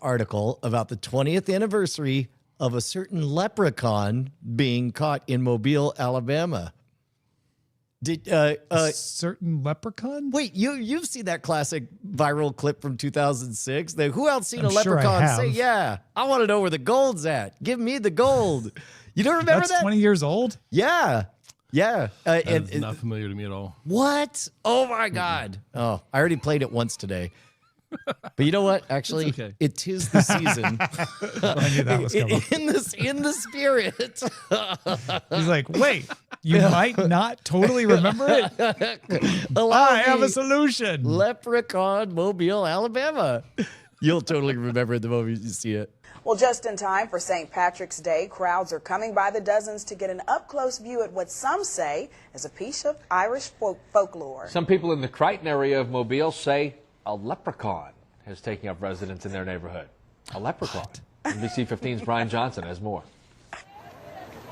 article about the 20th anniversary of a certain leprechaun being caught in Mobile, Alabama. Did certain leprechaun? Wait, you've seen that classic viral clip from 2006? Who else seen a I'm sure leprechaun I have. say, "Yeah, I want to know where the gold's at. Give me the gold." You don't remember That's that? 20 years old? Yeah. Yeah. That's not familiar to me at all. What? Oh my God. Oh, I already played it once today. But you know what? Actually, okay. it is the season. I knew that was coming. in the spirit. He's like, wait, you might not totally remember it? I have a solution. Leprechaun, Mobile, Alabama. You'll totally remember it the moment you see it. Well, just in time for St. Patrick's Day, crowds are coming by the dozens to get an up-close view at what some say is a piece of Irish folklore. Some people in the Crichton area of Mobile say a leprechaun is taking up residence in their neighborhood. A leprechaun. NBC 15's Brian Johnson has more.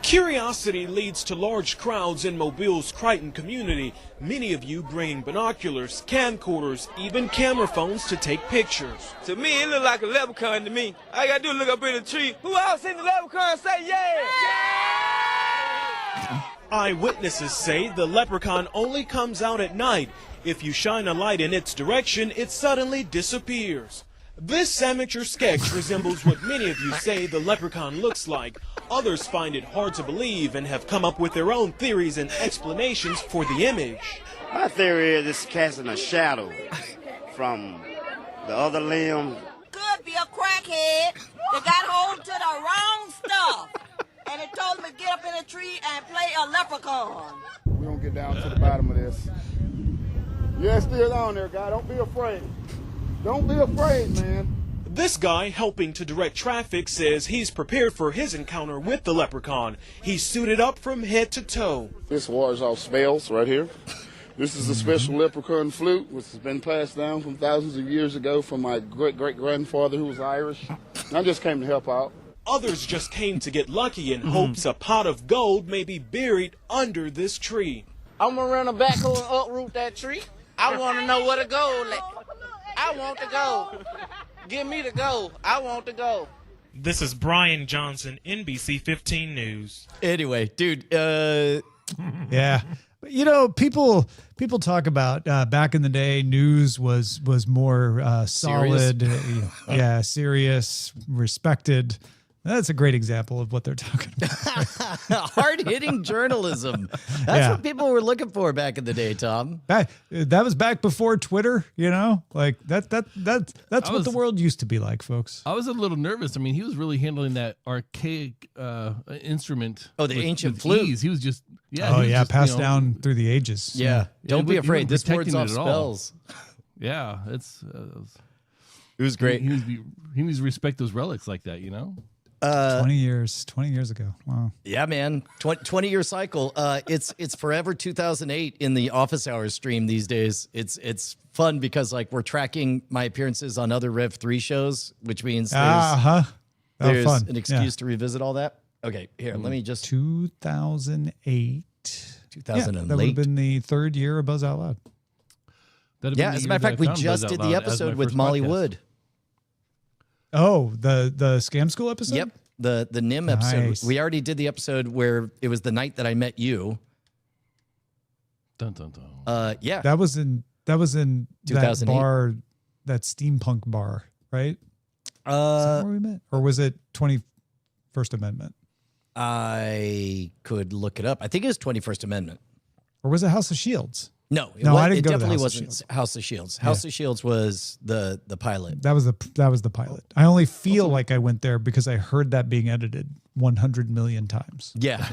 Curiosity leads to large crowds in Mobile's Crichton community, many of you bringing binoculars, camcorders, even camera phones to take pictures. To me, it look like a leprechaun to me. All I gotta do is look up in the tree. Who else seen the leprechaun say yeah? Eyewitnesses say the leprechaun only comes out at night. If you shine a light in its direction, it suddenly disappears. This amateur sketch resembles what many of you say the leprechaun looks like. Others find it hard to believe and have come up with their own theories and explanations for the image. My theory is it's casting a shadow from the other limb. Could be a crackhead that got hold to the wrong stuff. And it told him to get up in a tree and play a leprechaun. We're going to get down to the bottom of this. Yeah, it's still on there, guy. Don't be afraid. Don't be afraid, man. This guy helping to direct traffic says he's prepared for his encounter with the leprechaun. He's suited up from head to toe. This wars off spells right here. This is a special leprechaun flute, which has been passed down from thousands of years ago from my great-great-grandfather who was Irish. I just came to help out. Others just came to get lucky in hopes a pot of gold may be buried under this tree. I'm gonna run a backhoe and uproot that tree. I want to know where the gold at. I want the gold. Give me the gold. I want the gold. This is Brian Johnson, NBC 15 News. Anyway, dude. Yeah. You know, people talk about back in the day, news was more solid, serious, respected. That's a great example of what they're talking about. Hard-hitting journalism. That's what people were looking for back in the day, Tom. That was back before Twitter, you know? Like that's what the world used to be like, folks. I was a little nervous. I mean, he was really handling that archaic instrument. Oh, the ancient flute. Ease. He was just passed down through the ages. Yeah. Don't be afraid. This ward's off spells. Yeah, it was great. He needs to respect those relics like that, you know? 20 years ago. Wow. Yeah, man. 20-year cycle. It's forever 2008 in the office hours stream these days. It's fun because like we're tracking my appearances on other Rev 3 shows, which means there's fun. an excuse to revisit all that. Okay, here, let me just 2008. 2008. That would have been the third year of Buzz Out Loud. Yeah, as a matter of fact, we just did the episode with Molly Wood. Oh, the Scam School episode? Yep. The NIM episode. We already did the episode where it was the night that I met you. Dun, dun, dun. Yeah. That was in that bar, that steampunk bar, right? Is that where we met? Or was it 21st Amendment? I could look it up. I think it was 21st Amendment. Or was it House of Shields? No, it definitely wasn't House of Shields. House of Shields was the pilot. That was the pilot. I only feel like I went there because I heard that being edited 100 million times. Yeah.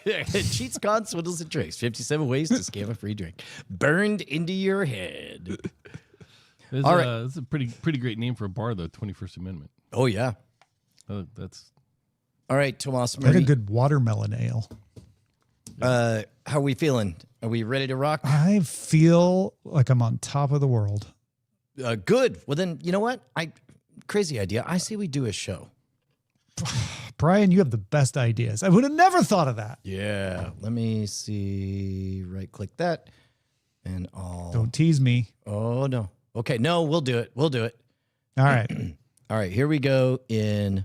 Cheats, cons, swindles, and tricks. 57 ways to scam a free drink. Burned into your head. All right. That's a pretty great name for a bar, though, 21st Amendment. Oh, yeah. That's... All right, Tomas. Like a good watermelon ale. How are we feeling? Are we ready to rock? I feel like I'm on top of the world. Good. Well, then, you know what? Crazy idea. I say we do a show. Brian, you have the best ideas. I would have never thought of that. Yeah. Let me see. Right-click that. And I'll... Don't tease me. Oh, no. Okay. No, we'll do it. We'll do it. All right. All right, here we go in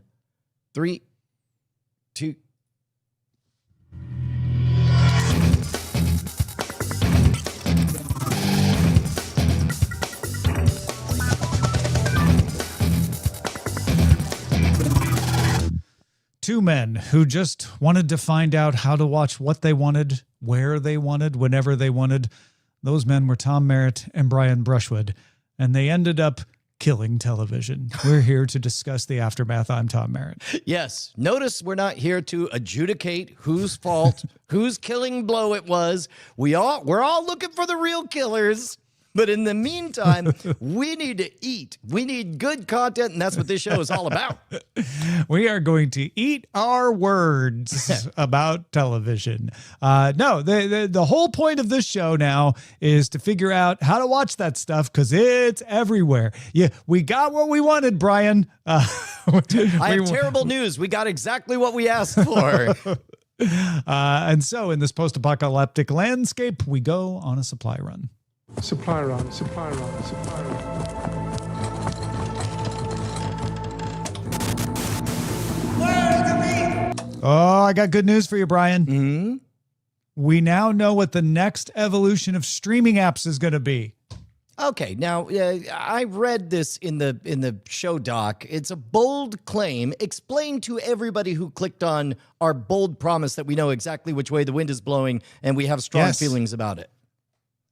3, 2. Two men who just wanted to find out how to watch what they wanted, where they wanted, whenever they wanted. Those men were Tom Merritt and Brian Brushwood, and they ended up killing television. We're here to discuss the aftermath. I'm Tom Merritt. Yes. Notice we're not here to adjudicate whose fault, whose killing blow it was. We're all looking for the real killers. But in the meantime, we need to eat. We need good content, and that's what this show is all about. We are going to eat our words about television. No, the whole point of this show now is to figure out how to watch that stuff because it's everywhere. Yeah, we got what we wanted, Brian. I have terrible news. We got exactly what we asked for. And so in this post-apocalyptic landscape, we go on a supply run. Supply run, supply run, supply run. Where's the meat? Oh, I got good news for you, Brian. Mm-hmm. We now know what the next evolution of streaming apps is going to be. Okay, now I read this in the show doc. It's a bold claim. Explain to everybody who clicked on our bold promise that we know exactly which way the wind is blowing and we have strong feelings about it.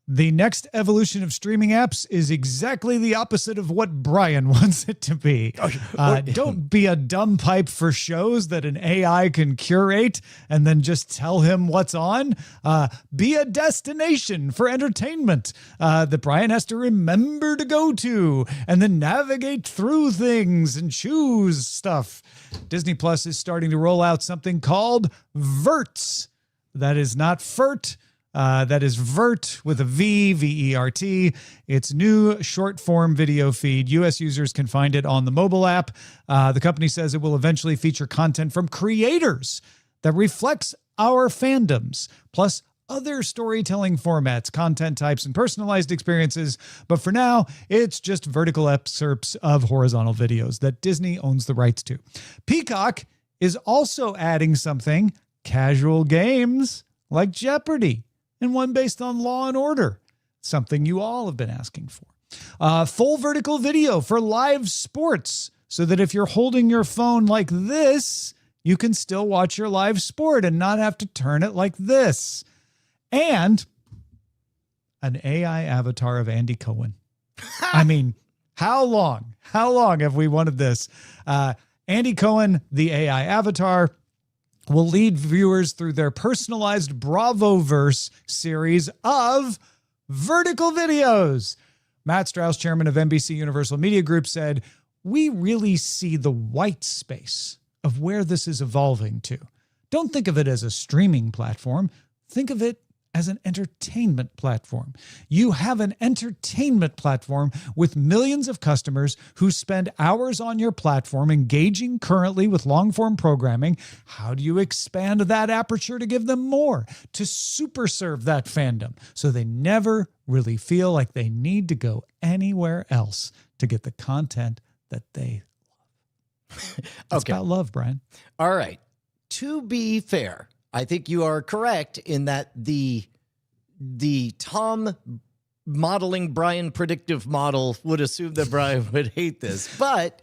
The next evolution of streaming apps is exactly the opposite of what Brian wants it to be. Don't be a dumb pipe for shows that an AI can curate and then just tell him what's on. Be a destination for entertainment that Brian has to remember to go to and then navigate through things and choose stuff. Disney Plus is starting to roll out something called Verts. That is not FERT. That is Vert with a V, V-E-R-T. It's new short-form video feed. U.S. users can find it on the mobile app. The company says it will eventually feature content from creators that reflects our fandoms, plus other storytelling formats, content types, and personalized experiences. But for now, it's just vertical excerpts of horizontal videos that Disney owns the rights to. Peacock is also adding something, casual games like Jeopardy! And one based on Law and Order, something you all have been asking for. Full vertical video for live sports, so that if you're holding your phone like this, you can still watch your live sport and not have to turn it like this. And an AI avatar of Andy Cohen. I mean, how long have we wanted this? Andy Cohen, the AI avatar, will lead viewers through their personalized Bravoverse series of vertical videos. Matt Strauss, chairman of NBCUniversal Media Group, said, "We really see the white space of where this is evolving to. Don't think of it as a streaming platform. Think of it as an entertainment platform. You have an entertainment platform with millions of customers who spend hours on your platform engaging currently with long-form programming. How do you expand that aperture to give them more, to super serve that fandom so they never really feel like they need to go anywhere else to get the content that they love?" It's about love, Brian. All right. To be fair, I think you are correct in that the Tom modeling Brian predictive model would assume that Brian would hate this, but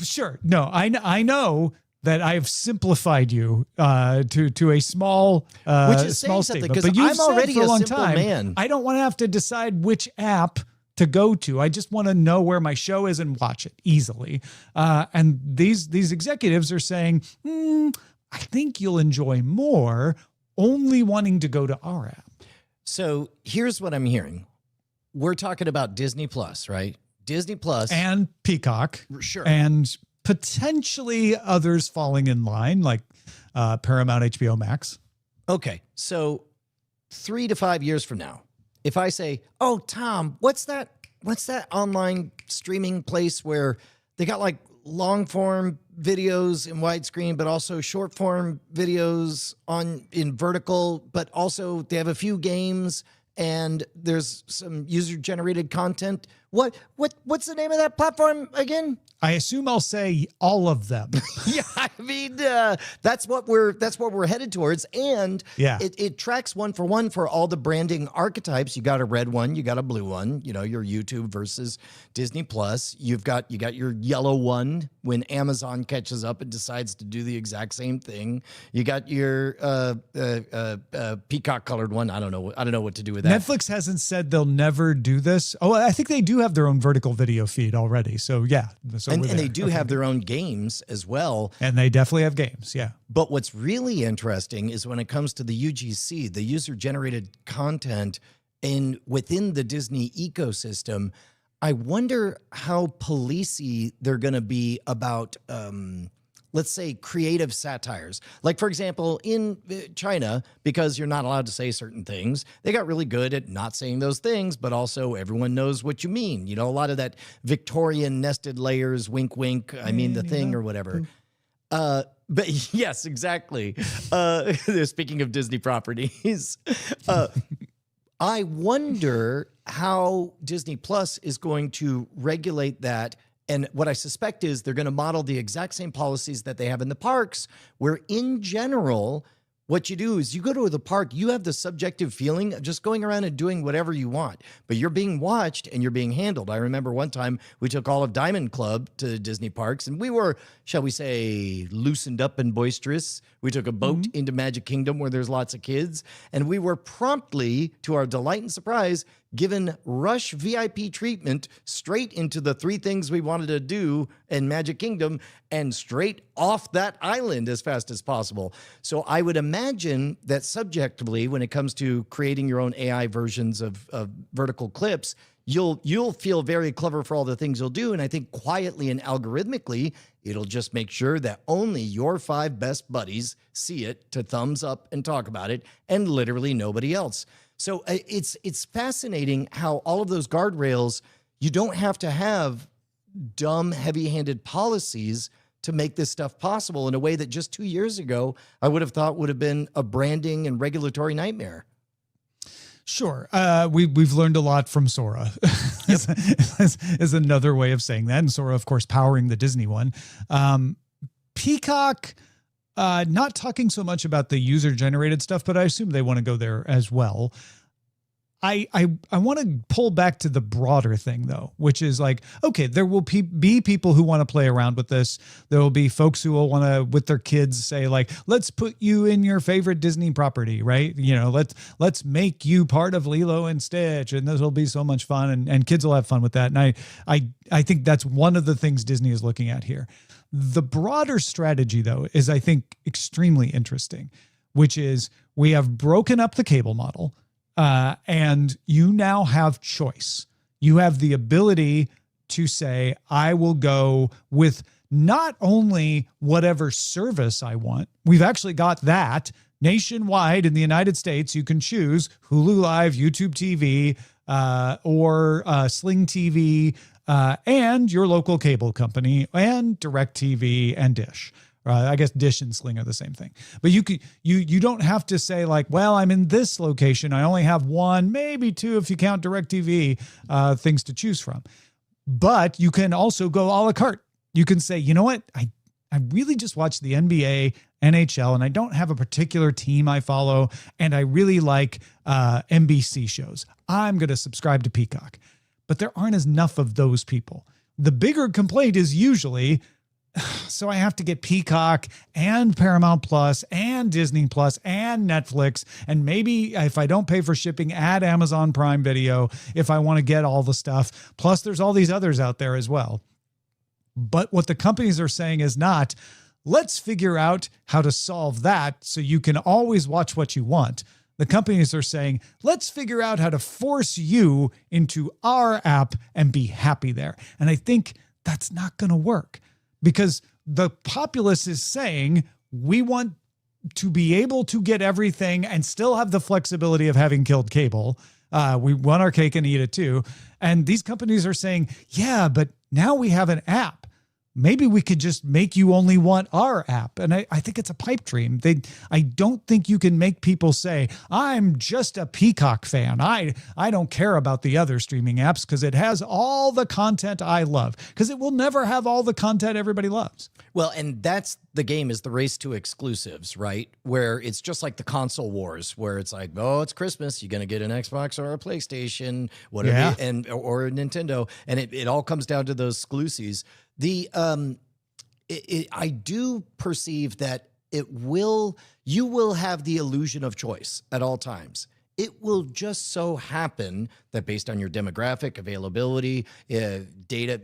sure. No, I know that I've simplified you to a small which is small saying statement, because but you've I'm already said for a long simple time, man. I don't want to have to decide which app to go to. I just want to know where my show is and watch it easily. And these executives are saying, I think you'll enjoy more only wanting to go to our app. So here's what I'm hearing. We're talking about Disney Plus, right? Disney Plus and Peacock. Sure. And potentially others falling in line like Paramount, HBO Max. Okay. So 3 to 5 years from now, if I say, "Oh, Tom, what's that online streaming place where they got like long form videos in widescreen, but also short form videos in vertical, but also they have a few games and there's some user generated content." What's the name of that platform again? I assume I'll say all of them. Yeah, I mean, that's what we're headed towards, and yeah, it tracks one for all the branding archetypes. You got a red one, you got a blue one. You know, your YouTube versus Disney Plus. You got your yellow one when Amazon catches up and decides to do the exact same thing. You got your peacock colored one. I don't know what to do with that. Netflix hasn't said they'll never do this. Oh, I think they do have their own vertical video feed already. So yeah. So and they do have their own games as well. And they definitely have games, yeah. But what's really interesting is when it comes to the UGC, the user-generated content within the Disney ecosystem, I wonder how policey they're going to be about, let's say, creative satires. Like, for example, in China, because you're not allowed to say certain things, they got really good at not saying those things, but also everyone knows what you mean. You know, a lot of that Victorian nested layers, wink, wink, I mean the thing or whatever. But yes, exactly. Speaking of Disney properties, I wonder how Disney Plus is going to regulate that. And what I suspect is they're going to model the exact same policies that they have in the parks, where in general, what you do is you go to the park, you have the subjective feeling of just going around and doing whatever you want, but you're being watched and you're being handled. I remember one time we took all of Diamond Club to Disney parks and we were, shall we say, loosened up and boisterous. We took a boat into Magic Kingdom where there's lots of kids, and we were promptly, to our delight and surprise, given rush VIP treatment straight into the 3 things we wanted to do in Magic Kingdom and straight off that island as fast as possible. So I would imagine that subjectively, when it comes to creating your own AI versions of vertical clips, you'll feel very clever for all the things you'll do. And I think quietly and algorithmically, it'll just make sure that only your 5 best buddies see it to thumbs up and talk about it, and literally nobody else. So it's fascinating how all of those guardrails, you don't have to have dumb, heavy-handed policies to make this stuff possible in a way that just 2 years ago I would have thought would have been a branding and regulatory nightmare. Sure. We've learned a lot from Sora is another way of saying that. And Sora, of course, powering the Disney one. Peacock, not talking so much about the user-generated stuff, but I assume they want to go there as well. I want to pull back to the broader thing, though, which is like, okay, there will be people who want to play around with this. There will be folks who will want to, with their kids, say like, let's put you in your favorite Disney property, right? You know, let's make you part of Lilo and Stitch, and this will be so much fun, and kids will have fun with that. And I think that's one of the things Disney is looking at here. The broader strategy, though, is, I think, extremely interesting, which is we have broken up the cable model. And you now have choice. You have the ability to say, I will go with not only whatever service I want. We've actually got that nationwide in the United States. You can choose Hulu Live, YouTube TV, or Sling TV, and your local cable company, and DirecTV and Dish. I guess Dish and Sling are the same thing, but you don't have to say like, well, I'm in this location. I only have 1, maybe 2 if you count DirecTV, things to choose from. But you can also go a la carte. You can say, you know what? I really just watch the NBA, NHL, and I don't have a particular team I follow, and I really like NBC shows. I'm going to subscribe to Peacock. But there aren't enough of those people. The bigger complaint is usually, so I have to get Peacock and Paramount Plus and Disney Plus and Netflix. And maybe if I don't pay for shipping, add Amazon Prime Video if I want to get all the stuff. Plus there's all these others out there as well. But what the companies are saying is not, let's figure out how to solve that so you can always watch what you want. The companies are saying, let's figure out how to force you into our app and be happy there. And I think that's not going to work. Because the populace is saying, we want to be able to get everything and still have the flexibility of having killed cable. We want our cake and eat it too. And these companies are saying, yeah, but now we have an app. maybe we could just make you only want our app. And I think it's a pipe dream. I don't think you can make people say, I'm just a Peacock fan. I don't care about the other streaming apps because it has all the content I love, because it will never have all the content everybody loves. Well, and that's the game, is the race to exclusives, right? Where it's just like the console wars, where it's like, oh, it's Christmas, you're going to get an Xbox or a PlayStation, whatever, or a Nintendo. And it all comes down to those exclusives. I do perceive that you will have the illusion of choice at all times. It will just so happen that based on your demographic, availability, data,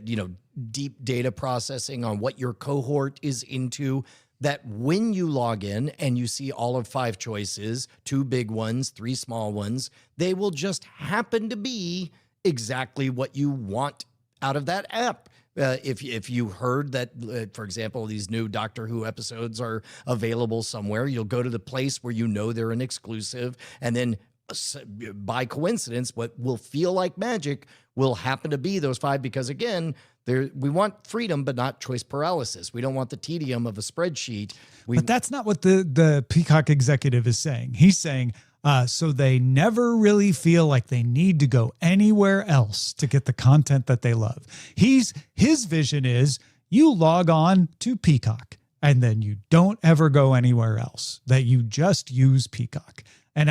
deep data processing on what your cohort is into, that when you log in and you see all of 5 choices, 2 big ones, 3 small ones, they will just happen to be exactly what you want out of that app. If you heard that, for example, these new Doctor Who episodes are available somewhere, you'll go to the place where you know they're an exclusive, and then by coincidence, what will feel like magic will happen to be those 5, because again, we want freedom, but not choice paralysis. We don't want the tedium of a spreadsheet. But that's not what the Peacock executive is saying. He's saying, so they never really feel like they need to go anywhere else to get the content that they love. His vision is you log on to Peacock and then you don't ever go anywhere else, that you just use Peacock. And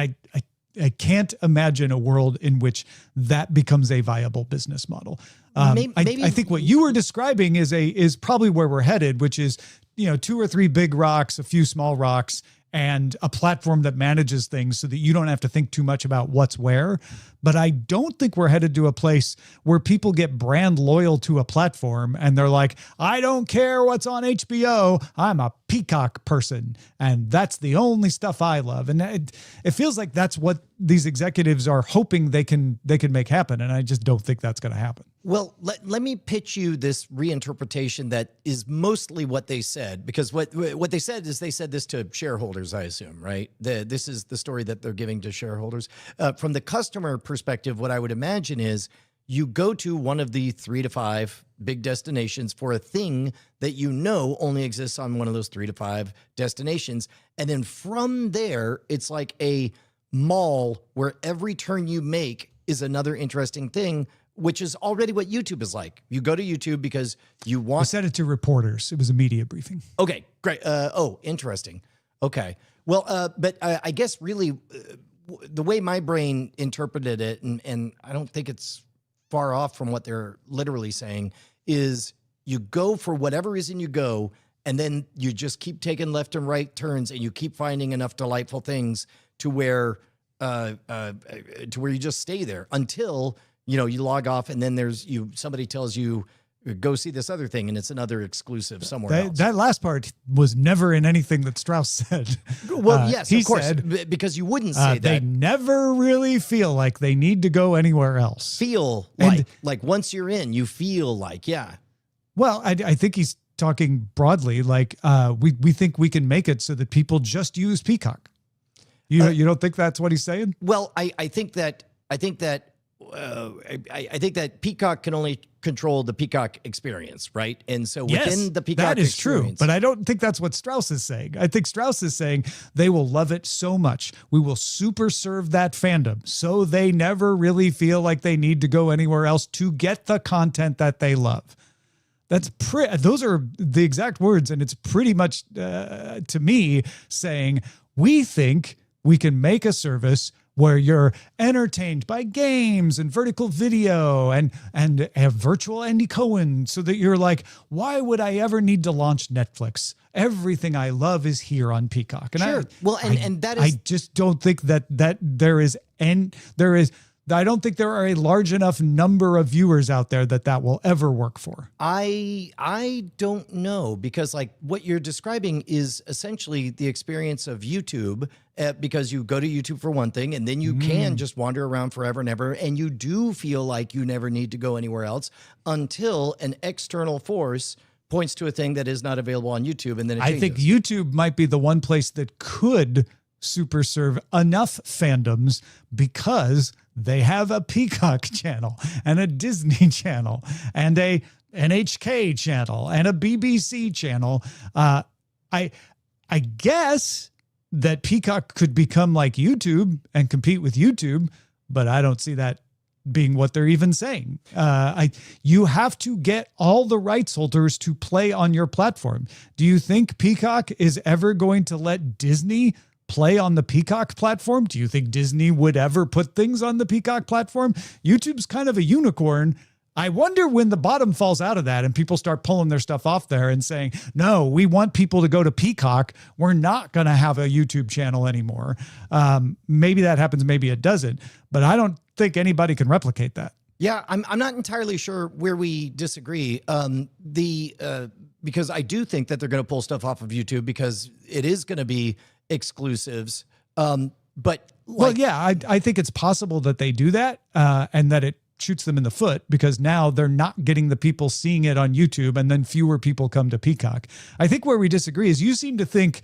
I can't imagine a world in which that becomes a viable business model. I think what you were describing is probably where we're headed, which is, 2 or 3 big rocks, a few small rocks, and a platform that manages things so that you don't have to think too much about what's where. But I don't think we're headed to a place where people get brand loyal to a platform and they're like, I don't care what's on HBO. I'm a Peacock person, and that's the only stuff I love. And it feels like that's what these executives are hoping they can make happen. And I just don't think that's going to happen. Well, let me pitch you this reinterpretation that is mostly what they said, because what they said is they said this to shareholders, I assume, right? This is the story that they're giving to shareholders. From the customer perspective, what I would imagine is you go to one of the 3 to 5 big destinations for a thing that only exists on one of those 3 to 5 destinations. And then from there, it's like a mall where every turn you make is another interesting thing, which is already what YouTube is like. You go to YouTube because you want... I said it to reporters. It was a media briefing. Okay, great. Interesting. Okay. Well, but I guess really the way my brain interpreted it, and I don't think it's far off from what they're literally saying, is you go for whatever reason you go, and then you just keep taking left and right turns, and you keep finding enough delightful things to where you just stay there until... you log off, and then somebody tells you, go see this other thing, and it's another exclusive somewhere else. That last part was never in anything that Strauss said. Well, yes, of course, because you wouldn't say that. They never really feel like they need to go anywhere else. Like once you're in, you feel like, yeah. Well, I think he's talking broadly, like we think we can make it so that people just use Peacock. You don't think that's what he's saying? Well, I think that Peacock can only control the Peacock experience, right? And so within the Peacock that is experience, true, but I don't think that's what Strauss is saying. I think Strauss is saying they will love it so much. We will super serve that fandom so they never really feel like they need to go anywhere else to get the content that they love. Those are the exact words, and it's pretty much, to me, saying we think we can make a service where you're entertained by games and vertical video and have virtual Andy Cohen, so that you're like, why would I ever need to launch Netflix? Everything I love is here on Peacock. And sure. I just don't think that I don't think there are a large enough number of viewers out there that will ever work for. I don't know, because like what you're describing is essentially the experience of YouTube, because you go to YouTube for one thing, and then you can just wander around forever and ever, and you do feel like you never need to go anywhere else until an external force points to a thing that is not available on YouTube, and then it changes. I think YouTube might be the one place that could super serve enough fandoms, because they have a Peacock channel and a Disney channel and a NHK channel and a BBC channel. I guess that Peacock could become like YouTube and compete with YouTube, but I don't see that being what they're even saying. You have to get all the rights holders to play on your platform. Do you think Peacock is ever going to let Disney play on the Peacock platform? Do you think Disney would ever put things on the Peacock platform? YouTube's kind of a unicorn. I wonder when the bottom falls out of that and people start pulling their stuff off there and saying, no, we want people to go to Peacock. We're not going to have a YouTube channel anymore. Maybe that happens. Maybe it doesn't. But I don't think anybody can replicate that. Yeah, I'm not entirely sure where we disagree. Because I do think that they're going to pull stuff off of YouTube because it is going to be exclusives. But well, yeah, I think it's possible that they do that and that it shoots them in the foot because now they're not getting the people seeing it on YouTube and then fewer people come to Peacock. I think where we disagree is you seem to think,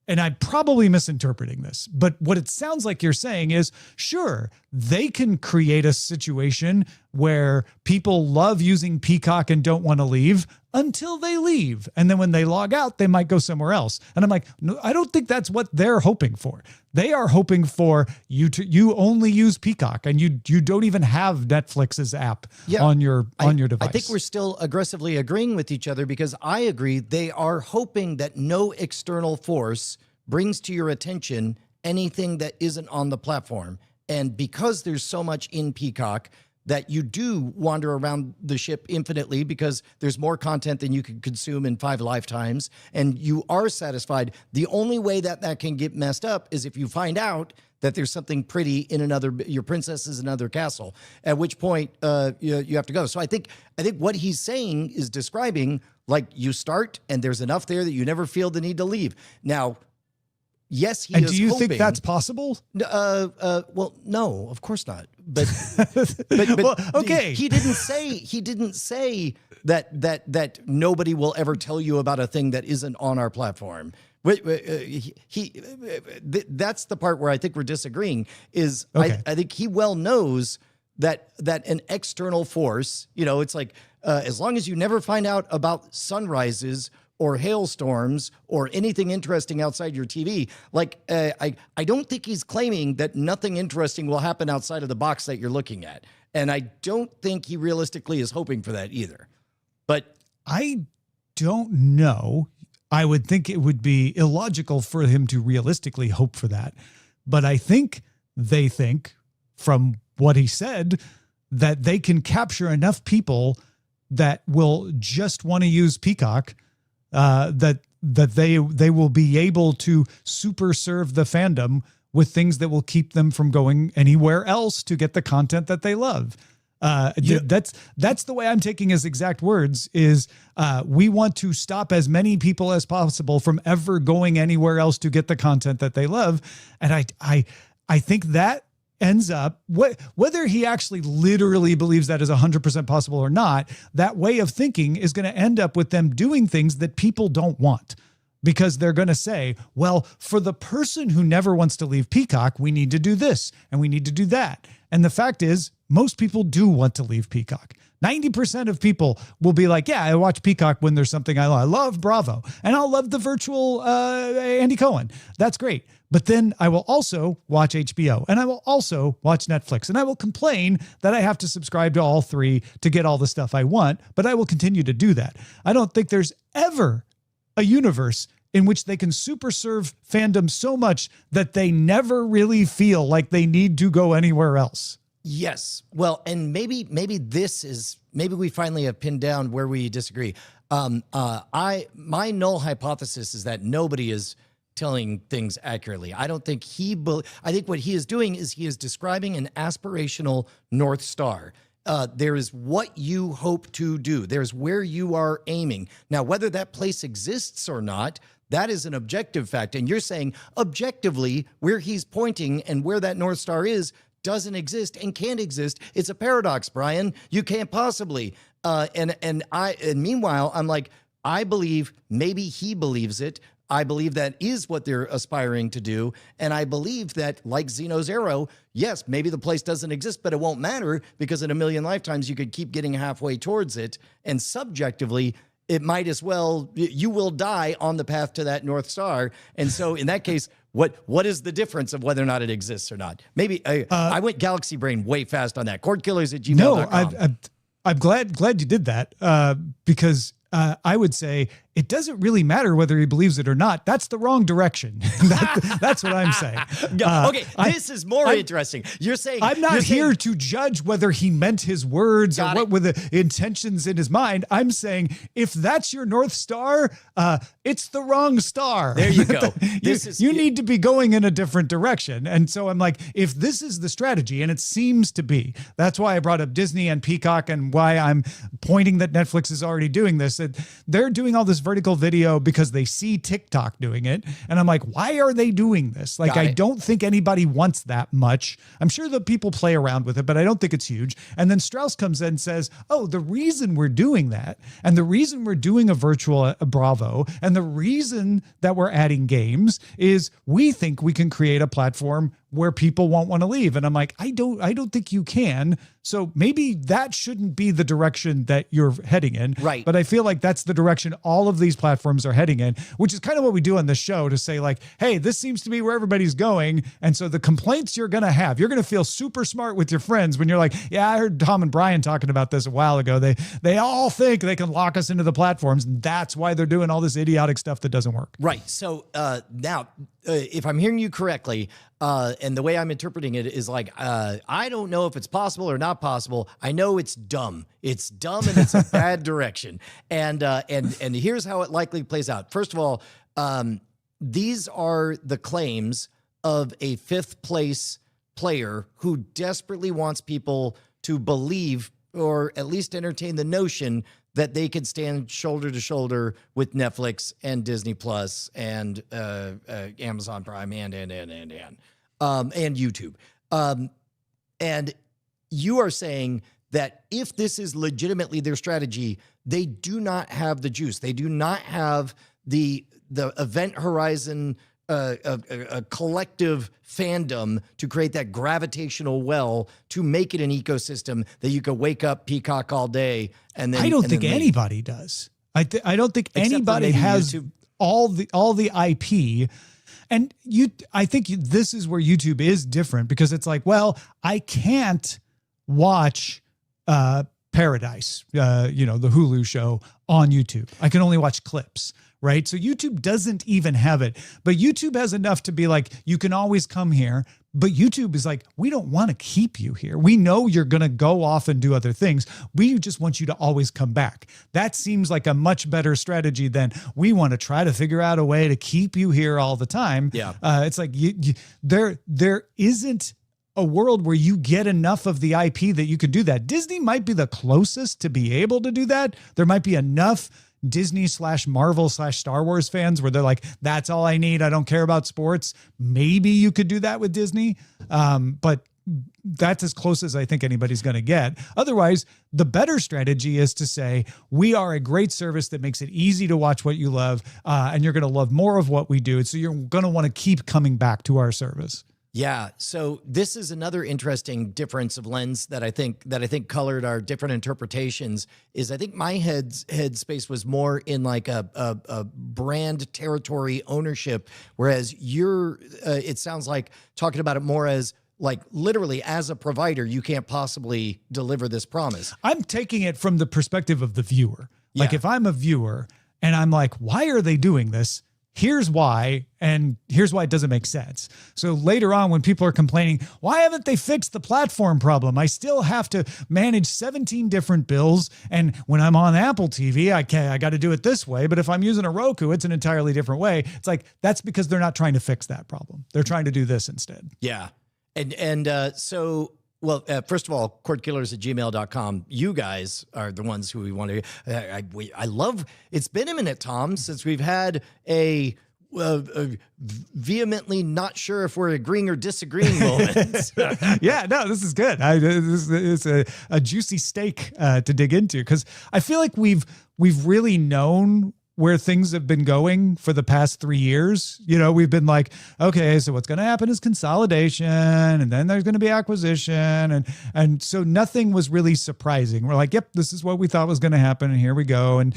and I'm probably misinterpreting this, but what it sounds like you're saying is, sure, they can create a situation where people love using Peacock and don't want to leave until they leave. And then when they log out, they might go somewhere else. And I'm like, no, I don't think that's what they're hoping for. They are hoping for you to only use Peacock and you don't even have Netflix's app on your device. I think we're still aggressively agreeing with each other because I agree they are hoping that no external force brings to your attention anything that isn't on the platform. And because there's so much in Peacock, that you do wander around the ship infinitely because there's more content than you can consume in 5 lifetimes, and you are satisfied. The only way that can get messed up is if you find out that there's something pretty in your princess is another castle, at which point you have to go. So I think what he's saying is describing like you start and there's enough there that you never feel the need to leave. Now, yes, he is. And do you think that's possible? Well, no, of course not. But well, okay. He didn't say that nobody will ever tell you about a thing that isn't on our platform. That's the part where I think we're disagreeing. Is okay. I think he well knows that an external force, it's like as long as you never find out about sunrises or hailstorms or anything interesting outside your TV. Like, I don't think he's claiming that nothing interesting will happen outside of the box that you're looking at. And I don't think he realistically is hoping for that either. But I don't know. I would think it would be illogical for him to realistically hope for that. But I think they think, from what he said, that they can capture enough people that will just want to use Peacock that they will be able to super serve the fandom with things that will keep them from going anywhere else to get the content that they love. That's the way I'm taking his exact words is we want to stop as many people as possible from ever going anywhere else to get the content that they love. And I think that ends up, whether he actually literally believes that is 100% possible or not, that way of thinking is going to end up with them doing things that people don't want. Because they're going to say, well, for the person who never wants to leave Peacock, we need to do this and we need to do that. And the fact is, most people do want to leave Peacock. 90% of people will be like, yeah, I watch Peacock when there's something I love. I love Bravo and I'll love the virtual Andy Cohen. That's great. But then I will also watch HBO and I will also watch Netflix and I will complain that I have to subscribe to all three to get all the stuff I want, but I will continue to do that. I don't think there's ever a universe in which they can super serve fandom so much that they never really feel like they need to go anywhere else. Yes. Well, and maybe we finally have pinned down where we disagree. My null hypothesis is that nobody is telling things accurately. I don't think I think what he is doing is he is describing an aspirational North Star. There is what you hope to do. There's where you are aiming. Now, whether that place exists or not, that is an objective fact. And you're saying objectively where he's pointing and where that North Star is doesn't exist and can't exist. It's a paradox, Brian. You can't possibly. And meanwhile, I'm like, I believe maybe he believes it. I believe that is what they're aspiring to do. And I believe that, like Xeno's Arrow, yes, maybe the place doesn't exist, but it won't matter because in a million lifetimes you could keep getting halfway towards it. And subjectively, it might as well, you will die on the path to that North Star. And so in that case, what is the difference of whether or not it exists or not? Maybe I went galaxy brain way fast on that. Cordkillers@gmail.com. No, I'm glad you did that because I would say it doesn't really matter whether he believes it or not. That's the wrong direction. That's what I'm saying. Okay, this is more interesting. You're saying I'm not here to judge whether he meant his words or what were the intentions in his mind. I'm saying if that's your North Star, it's the wrong star. There you go. You need to be going in a different direction. And so I'm like, if this is the strategy, and it seems to be, that's why I brought up Disney and Peacock and why I'm pointing that Netflix is already doing this. They're doing all this vertical video because they see TikTok doing it. And I'm like, why are they doing this? Like, I don't think anybody wants that much. I'm sure that people play around with it, but I don't think it's huge. And then Strauss comes in and says, oh, the reason we're doing that, and the reason we're doing a virtual Bravo, and the reason that we're adding games is we think we can create a platform where people won't want to leave. And I'm like, I don't think you can. So maybe that shouldn't be the direction that you're heading in. Right. But I feel like that's the direction all of these platforms are heading in, which is kind of what we do on the show to say like, hey, this seems to be where everybody's going. And so the complaints you're going to have, you're going to feel super smart with your friends when you're like, yeah, I heard Tom and Brian talking about this a while ago. They all think they can lock us into the platforms. And that's why they're doing all this idiotic stuff that doesn't work. Right. So now, if I'm hearing you correctly, and the way I'm interpreting it is like, I don't know if it's possible or not possible. I know it's dumb. It's dumb and it's a bad direction. And here's how it likely plays out. First of all, these are the claims of a fifth place player who desperately wants people to believe or at least entertain the notion that they could stand shoulder to shoulder with Netflix and Disney Plus and Amazon Prime and YouTube. And you are saying that if this is legitimately their strategy, they do not have the juice. They do not have the event horizon, a collective fandom to create that gravitational well to make it an ecosystem that you could wake up Peacock all day and then. I don't think anybody does. I don't think anybody has YouTube. all the IP. And I think this is where YouTube is different because it's like, well, I can't watch Paradise, the Hulu show on YouTube. I can only watch clips, right? So YouTube doesn't even have it, but YouTube has enough to be like, you can always come here. But YouTube is like, we don't want to keep you here. We know you're going to go off and do other things. We just want you to always come back. That seems like a much better strategy than we want to try to figure out a way to keep you here all the time. Yeah. It's like there isn't a world where you get enough of the IP that you can do that. Disney might be the closest to be able to do that. There might be enough Disney/Marvel/Star Wars fans where they're like, that's all I need. I don't care about sports. Maybe you could do that with Disney. But that's as close as I think anybody's going to get. Otherwise, the better strategy is to say, we are a great service that makes it easy to watch what you love. And you're going to love more of what we do. So you're going to want to keep coming back to our service. Yeah. So this is another interesting difference of lens that I think colored our different interpretations. Is I think my headspace was more in like a brand territory ownership, whereas you're it sounds like talking about it more as like literally as a provider, you can't possibly deliver this promise. I'm taking it from the perspective of the viewer. Like if I'm a viewer and I'm like, why are they doing this? Here's why, and here's why it doesn't make sense. So later on, when people are complaining, why haven't they fixed the platform problem? I still have to manage 17 different bills. And when I'm on Apple TV, I got to do it this way. But if I'm using a Roku, it's an entirely different way. It's like, that's because they're not trying to fix that problem. They're trying to do this instead. Yeah. Well, first of all, cordkillers@gmail.com. You guys are the ones who we want to. I love. It's been a minute, Tom, since we've had a vehemently not sure if we're agreeing or disagreeing moment. Yeah, no, this is good. This is a juicy steak to dig into because I feel like we've really known where things have been going for the past 3 years. You know, we've been like, okay, so what's going to happen is consolidation, and then there's going to be acquisition. And so nothing was really surprising. We're like, yep, this is what we thought was going to happen. And here we go. And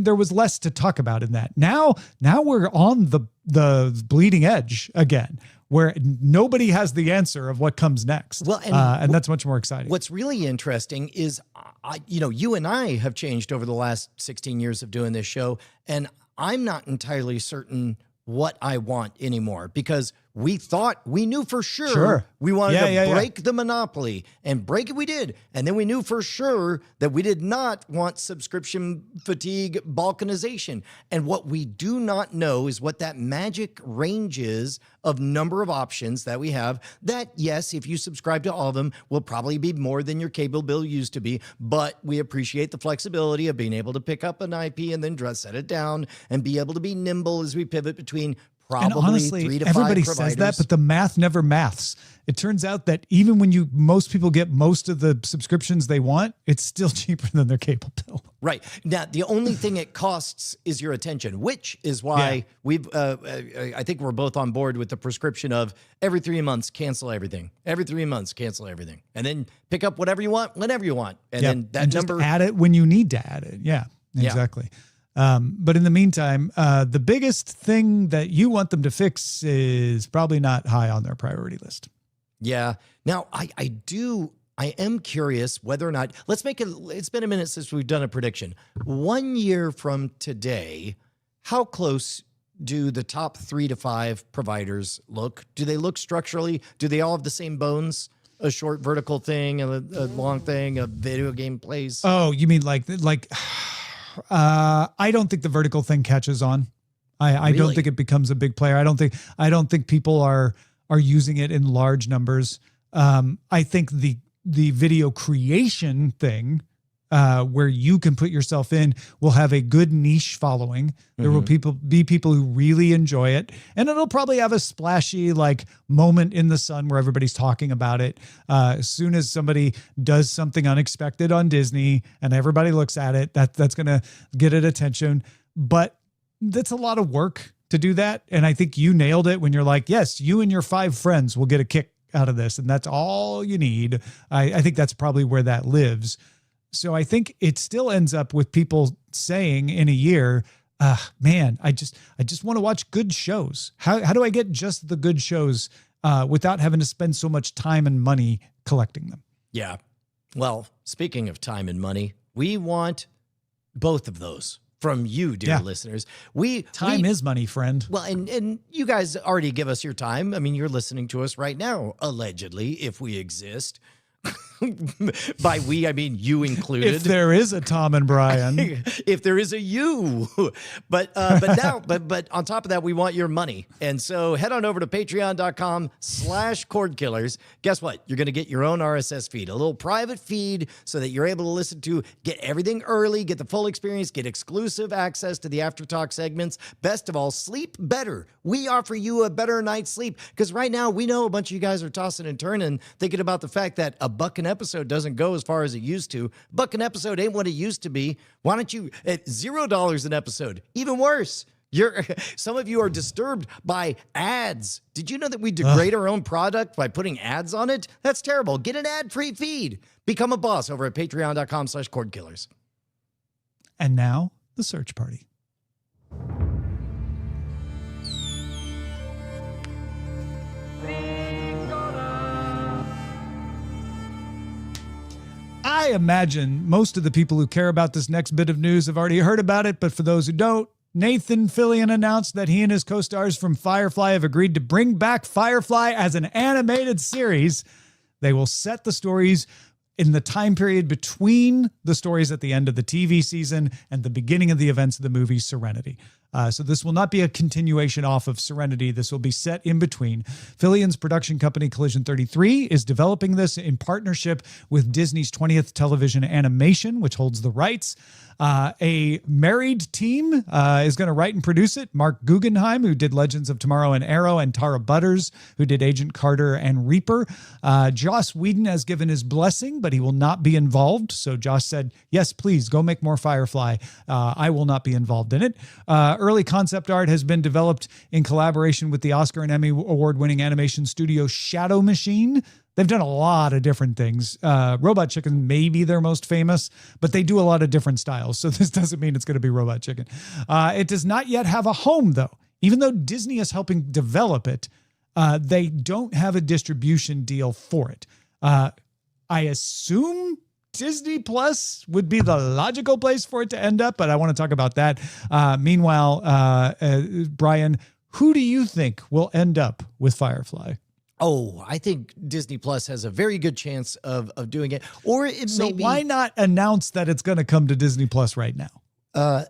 there was less to talk about in that. Now we're on the bleeding edge again, where nobody has the answer of what comes next. Well, and that's much more exciting. What's really interesting is, you and I have changed over the last 16 years of doing this show, and I'm not entirely certain what I want anymore, because we knew for sure we wanted to break the monopoly, and break it we did. And then we knew for sure that we did not want subscription fatigue, balkanization. And what we do not know is what that magic range is of number of options that we have. That, yes, if you subscribe to all of them, will probably be more than your cable bill used to be. But we appreciate the flexibility of being able to pick up an IP and then set it down and be able to be nimble as we pivot between probably and honestly, 3 to 5 everybody providers. says that, but the math never maths. It turns out that even when most people get most of the subscriptions they want, it's still cheaper than their cable bill. Right. Now, the only thing it costs is your attention, which is why I think we're both on board with the prescription of every 3 months, cancel everything. Every 3 months, cancel everything. And then pick up whatever you want, whenever you want. And then that just number. add it when you need to add it. Yeah, exactly. But in the meantime, the biggest thing that you want them to fix is probably not high on their priority list. Yeah. Now, I am curious whether or not, it's been a minute since we've done a prediction. 1 year from today, how close do the top 3 to 5 providers look? Do they look structurally? Do they all have the same bones? A short vertical thing, a long thing, a video game plays? Oh, you mean like I don't think the vertical thing catches on. I don't think it becomes a big player. I don't think people are using it in large numbers. I think the video creation thing, where you can put yourself in, will have a good niche following. There will be people who really enjoy it, and it'll probably have a splashy moment in the sun where everybody's talking about it. As soon as somebody does something unexpected on Disney and everybody looks at it, that's going to get it attention. But that's a lot of work to do that. And I think you nailed it when you're like, yes, you and your 5 friends will get a kick out of this. And that's all you need. I think that's probably where that lives. So I think it still ends up with people saying in a year, man, I just want to watch good shows. How do I get just the good shows without having to spend so much time and money collecting them? Yeah. Well, speaking of time and money, we want both of those from you, dear listeners. Time is money, friend. Well, and you guys already give us your time. I mean, you're listening to us right now, allegedly, if we exist. By we, I mean you included. If there is a Tom and Brian. If there is a you. But on top of that, we want your money. And so head on over to patreon.com/Cordkillers. Guess what? You're going to get your own RSS feed, a little private feed so that you're able to listen to, get everything early, get the full experience, get exclusive access to the After Talk segments. Best of all, sleep better. We offer you a better night's sleep, because right now we know a bunch of you guys are tossing and turning, thinking about the fact that $1 an episode doesn't go as far as it used to. $1 an episode ain't what it used to be. Why don't you at $0 an episode? Even worse. Some of you are disturbed by ads. Did you know that we degrade our own product by putting ads on it? That's terrible. Get an ad-free feed. Become a boss over at patreon.com/Cordkillers. And now the search party. I imagine most of the people who care about this next bit of news have already heard about it, but for those who don't, Nathan Fillion announced that he and his co-stars from Firefly have agreed to bring back Firefly as an animated series. They will set the stories in the time period between the stories at the end of the TV season and the beginning of the events of the movie Serenity. So this will not be a continuation off of Serenity. This will be set in between. Fillion's production company, Collision 33, is developing this in partnership with Disney's 20th Television Animation, which holds the rights. A married team is going to write and produce it. Mark Guggenheim, who did Legends of Tomorrow and Arrow, and Tara Butters, who did Agent Carter and Reaper. Joss Whedon has given his blessing, but he will not be involved. So Joss said, yes, please go make more Firefly. I will not be involved in it. Early concept art has been developed in collaboration with the Oscar and Emmy award-winning animation studio Shadow Machine. They've done a lot of different things. Robot Chicken may be their most famous, but they do a lot of different styles. So this doesn't mean it's going to be Robot Chicken. It does not yet have a home, though. Even though Disney is helping develop it, they don't have a distribution deal for it. I assume Disney Plus would be the logical place for it to end up, but I want to talk about that. Meanwhile, Brian, who do you think will end up with Firefly? Oh, I think Disney Plus has a very good chance of doing it. Or it may be... why not announce that it's going to come to Disney Plus right now?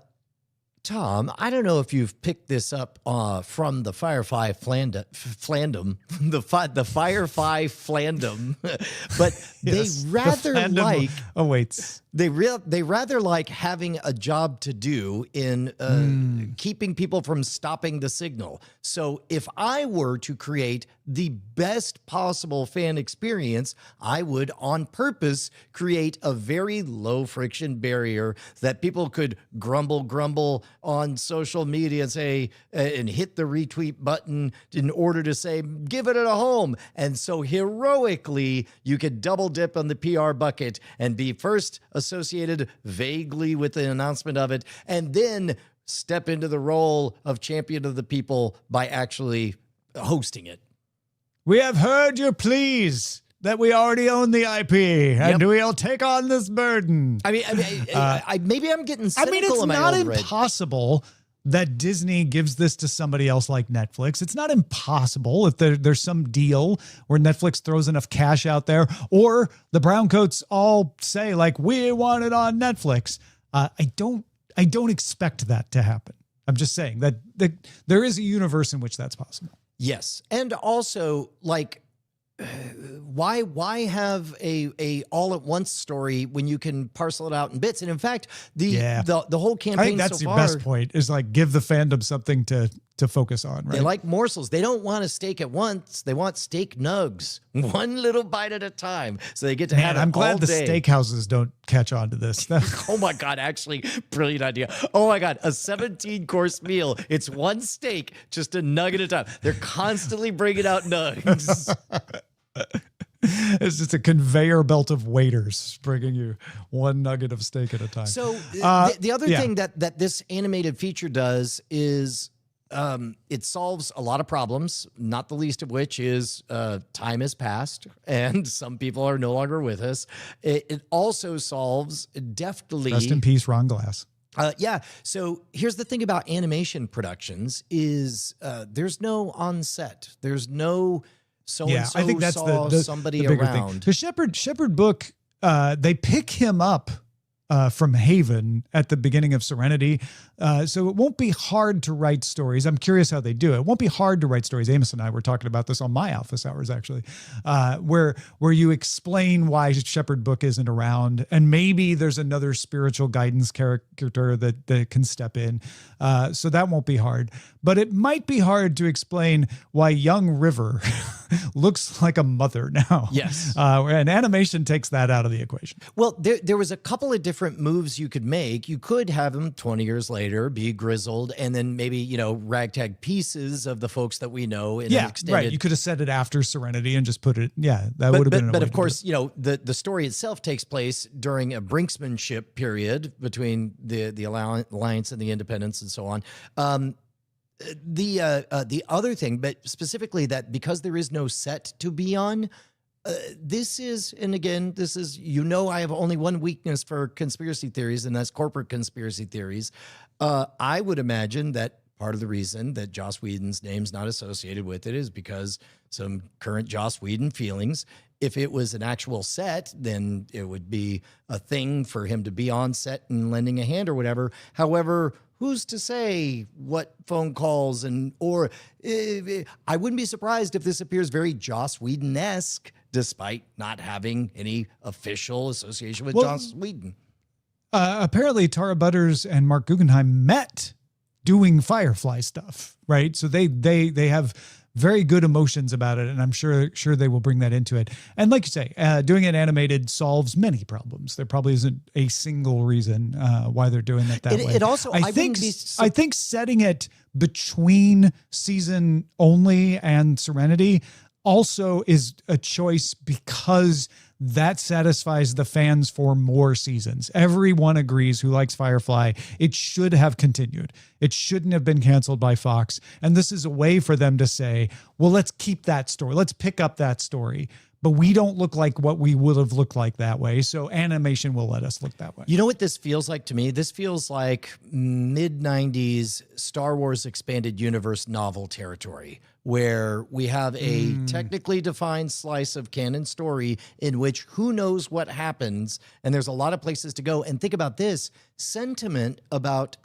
Tom, I don't know if you've picked this up from the Firefly fandom, the Firefly fandom, but Yes, they rather like awaits. They rather like having a job to do in keeping people from stopping the signal. So if I were to create the best possible fan experience, I would on purpose create a very low friction barrier that people could grumble on social media and say, and hit the retweet button in order to say, give it a home. And so heroically, you could double dip on the PR bucket and be first associated vaguely with the announcement of it, and then step into the role of champion of the people by actually hosting it. We have heard your pleas that we already own the IP, and we'll take on this burden. I mean, maybe I'm getting cynical. I mean, it's in my not old red. impossible that Disney gives this to somebody else like Netflix. It's not impossible if there's some deal where Netflix throws enough cash out there, or the Browncoats all say, like, we want it on Netflix. I don't expect that to happen. I'm just saying that there is a universe in which that's possible. Yes. And also, like, why have a all at once story when you can parcel it out in bits? And in fact, the whole campaign, I think that's so your far, best point, is like give the fandom something to focus on, right? They like morsels. They don't want a steak at once. They want steak nugs, one little bite at a time. So they get to have it I'm glad all the day. steakhouses don't catch on to this. Oh my God, actually, brilliant idea. Oh my God, a 17-course meal. It's one steak, just a nug at a time. They're constantly bringing out nugs. It's just a conveyor belt of waiters bringing you one nugget of steak at a time. So the other thing that this animated feature does is it solves a lot of problems, not the least of which is time has passed and some people are no longer with us. It also solves deftly... Rest in peace, Ron Glass. Yeah. So here's the thing about animation productions is there's no on set. There's no so-and-so I think that's saw somebody the bigger around. thing. The Shepherd book, they pick him up from Haven at the beginning of Serenity. So it won't be hard to write stories. I'm curious how they do it. It won't be hard to write stories. Amos and I were talking about this on my office hours, actually, where you explain why Shepherd book isn't around. And maybe there's another spiritual guidance character that can step in. So that won't be hard. But it might be hard to explain why young River looks like a mother now. Yes. And animation takes that out of the equation. Well, there was a couple of different moves you could make. You could have him 20 years later be grizzled, and then maybe, ragtag pieces of the folks that we know in an extended... Right. You could have said it after Serenity and just put it... Yeah, that would have been... But of course, the story itself takes place during a brinksmanship period between the Alliance and the Independents and so on. The other thing, but specifically that because there is no set to be on, this is, and again, this is, I have only one weakness for conspiracy theories, and that's corporate conspiracy theories. I would imagine that part of the reason that Joss Whedon's name's not associated with it is because some current Joss Whedon feelings. if it was an actual set, then it would be a thing for him to be on set and lending a hand or whatever. However, who's to say what phone calls or I wouldn't be surprised if this appears very Joss Whedon-esque, despite not having any official association with Joss Whedon. Apparently, Tara Butters and Mark Guggenheim met doing Firefly stuff, right? So they have very good emotions about it, and I'm sure they will bring that into it. And like you say, doing it animated solves many problems. There probably isn't a single reason why they're doing it that way. It also, I think setting it between season only and Serenity also is a choice because that satisfies the fans for more seasons. Everyone agrees who likes Firefly. It should have continued. It shouldn't have been canceled by Fox. And this is a way for them to say, well, let's keep that story. Let's pick up that story. But we don't look like what we would have looked like that way. So animation will let us look that way. You know what this feels like to me? This feels like mid-90s Star Wars Expanded Universe novel territory, where we have a technically defined slice of canon story in which who knows what happens, and there's a lot of places to go. And think about this, sentiment about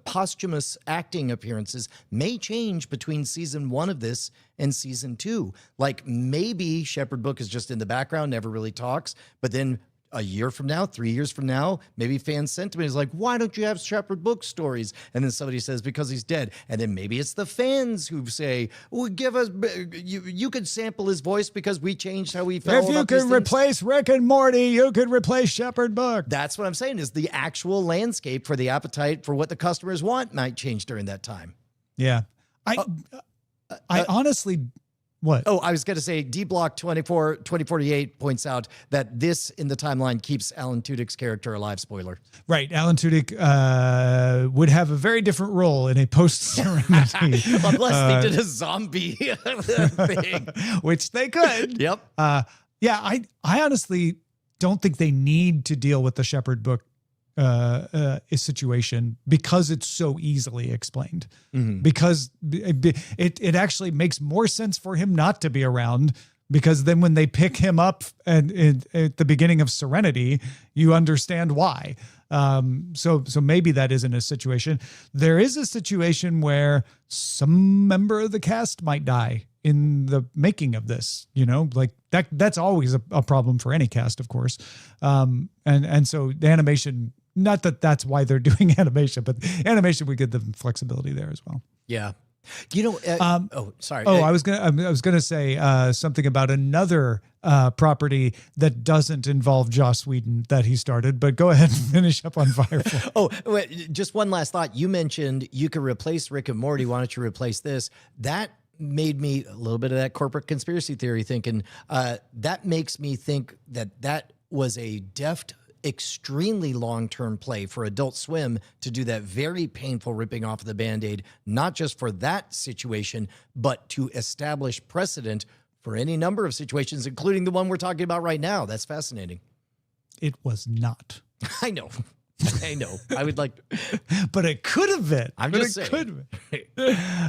posthumous acting appearances may change between season 1 of this and season 2. Like maybe Shepherd Book is just in the background, never really talks, but then a year from now, 3 years from now, maybe fan sentiment is like, why don't you have Shepherd Book stories? And then somebody says, because he's dead. And then maybe it's the fans who say, well, give us, you could sample his voice because we changed how we felt. If you could replace Rick and Morty, you could replace Shepherd Book. That's what I'm saying, is the actual landscape for the appetite for what the customers want might change during that time. Yeah. I honestly... What? Oh, I was going to say D-Block 2048 points out that this in the timeline keeps Alan Tudyk's character alive. Spoiler. Right. Alan Tudyk would have a very different role in a post-Serenity. Unless they did a zombie thing. Which they could. Yep. Yeah, I honestly don't think they need to deal with the Shepherd Book situation because it's so easily explained. Because it actually makes more sense for him not to be around, because then when they pick him up at the beginning of Serenity, you understand why. So maybe that isn't a situation. There is a situation where some member of the cast might die in the making of this, like that's always a problem for any cast, of course. And so the animation, not that that's why they're doing animation, but animation would give them flexibility there as well. Yeah. Sorry. I was gonna say something about another property that doesn't involve Joss Whedon that he started, but go ahead and finish up on Firefly. Wait, just one last thought. You mentioned you could replace Rick and Morty. Why don't you replace this? That made me a little bit of that corporate conspiracy theory thinking. That makes me think that was a deft, extremely long-term play for Adult Swim to do that very painful ripping off of the Band-Aid, not just for that situation, but to establish precedent for any number of situations, including the one we're talking about right now. That's fascinating. It was not. I know. I would like, but it could have been. I'm just saying.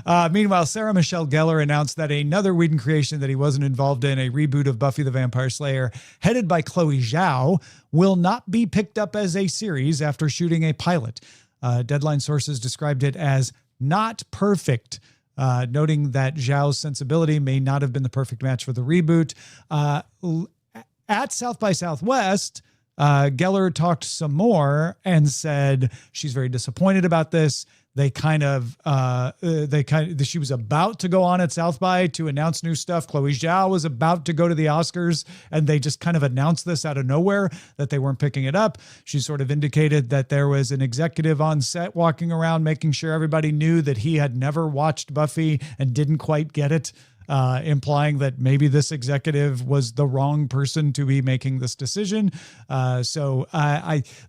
Meanwhile, Sarah Michelle Gellar announced that another Whedon creation that he wasn't involved in, a reboot of Buffy the Vampire Slayer, headed by Chloe Zhao, will not be picked up as a series after shooting a pilot. Deadline sources described it as not perfect, noting that Zhao's sensibility may not have been the perfect match for the reboot. At South by Southwest, Gellar talked some more and said she's very disappointed about this. She was about to go on at South by to announce new stuff. Chloe Zhao was about to go to the Oscars, and they just kind of announced this out of nowhere that they weren't picking it up. She sort of indicated that there was an executive on set walking around making sure everybody knew that he had never watched Buffy and didn't quite get it. Implying that maybe this executive was the wrong person to be making this decision. So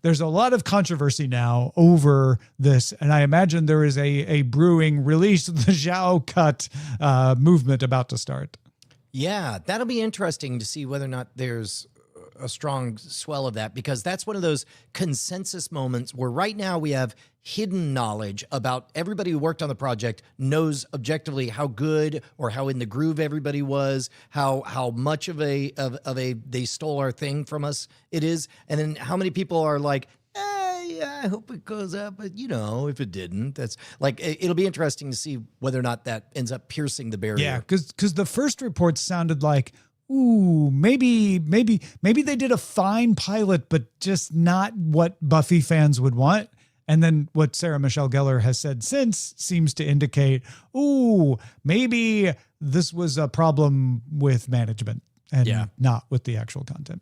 there's a lot of controversy now over this, and I imagine there is a brewing release the Zhao cut movement about to start. Yeah, that'll be interesting to see whether or not there's a strong swell of that, because that's one of those consensus moments where right now we have hidden knowledge about everybody who worked on the project knows objectively how good or how in the groove everybody was, how much of a they stole our thing from us it is, and then how many people are like, yeah, I hope it goes up, but if it didn't, that's like, it'll be interesting to see whether or not that ends up piercing the barrier. Yeah, because the first reports sounded like, ooh, maybe they did a fine pilot, but just not what Buffy fans would want. And then what Sarah Michelle Gellar has said since seems to indicate, ooh, maybe this was a problem with management and not with the actual content.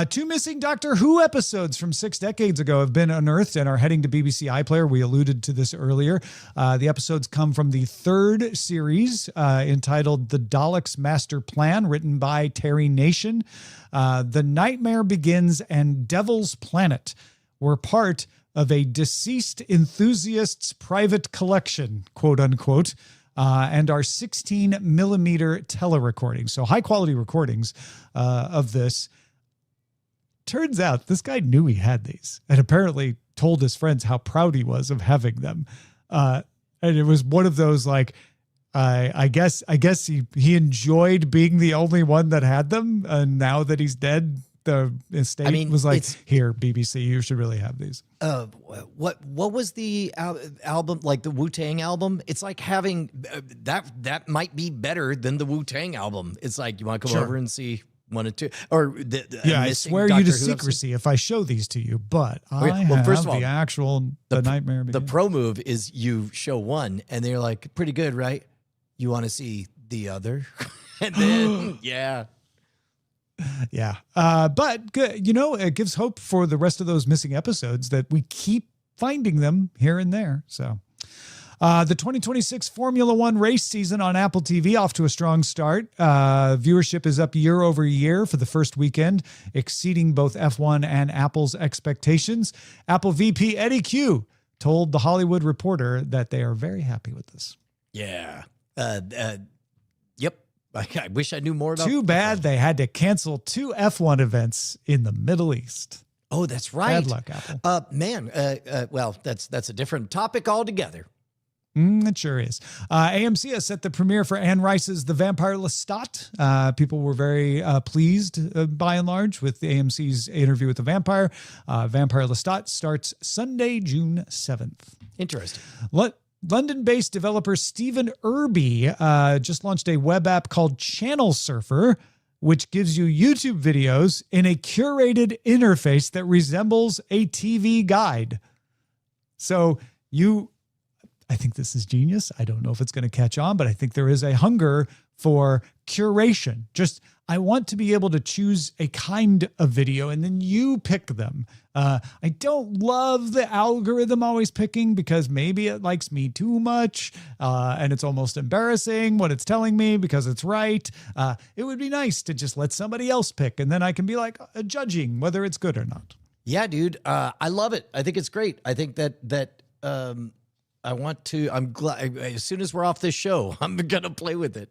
2 missing Doctor Who episodes from 6 decades ago have been unearthed and are heading to BBC iPlayer. We alluded to this earlier. The episodes come from the 3rd series entitled The Daleks' Master Plan, written by Terry Nation. The Nightmare Begins and Devil's Planet were part of a deceased enthusiast's private collection, quote unquote, and are 16 millimeter telerecordings. So high quality recordings of this. Turns out this guy knew he had these and apparently told his friends how proud he was of having them. And it was one of those, like, I guess he enjoyed being the only one that had them. And now that he's dead, the estate was like, here, BBC, you should really have these. What was the album, like the Wu-Tang album? It's like having that might be better than the Wu-Tang album. It's like, you want to come over and see 1 or 2, or I swear you to secrecy if I show these to you, but first of all, the Nightmare Begins. The pro move is you show one and they're like, pretty good, right? You want to see the other? And then, but good, it gives hope for the rest of those missing episodes that we keep finding them here and there. So the 2026 Formula One race season on Apple TV off to a strong start. Viewership is up year over year for the first weekend, exceeding both F1 and Apple's expectations. Apple VP Eddie Q told The Hollywood Reporter that they are very happy with this. Yeah. Yep. I wish I knew more about. Too bad they had to cancel 2 F1 events in the Middle East. Oh, that's right. Bad luck, Apple. Well, that's a different topic altogether. It sure is. AMC has set the premiere for Anne Rice's The Vampire Lestat. People were very pleased, by and large, with the AMC's Interview with the Vampire. Vampire Lestat starts Sunday, June 7th. Interesting. London-based developer Stephen Irby just launched a web app called Channel Surfer, which gives you YouTube videos in a curated interface that resembles a TV guide. So I think this is genius. I don't know if it's going to catch on, but I think there is a hunger for curation. I want to be able to choose a kind of video and then you pick them. I don't love the algorithm always picking because maybe it likes me too much and it's almost embarrassing what it's telling me because it's right. It would be nice to just let somebody else pick and then I can be like judging whether it's good or not. Yeah, dude. I love it. I think it's great. I think that I'm glad as soon as we're off this show, I'm going to play with it.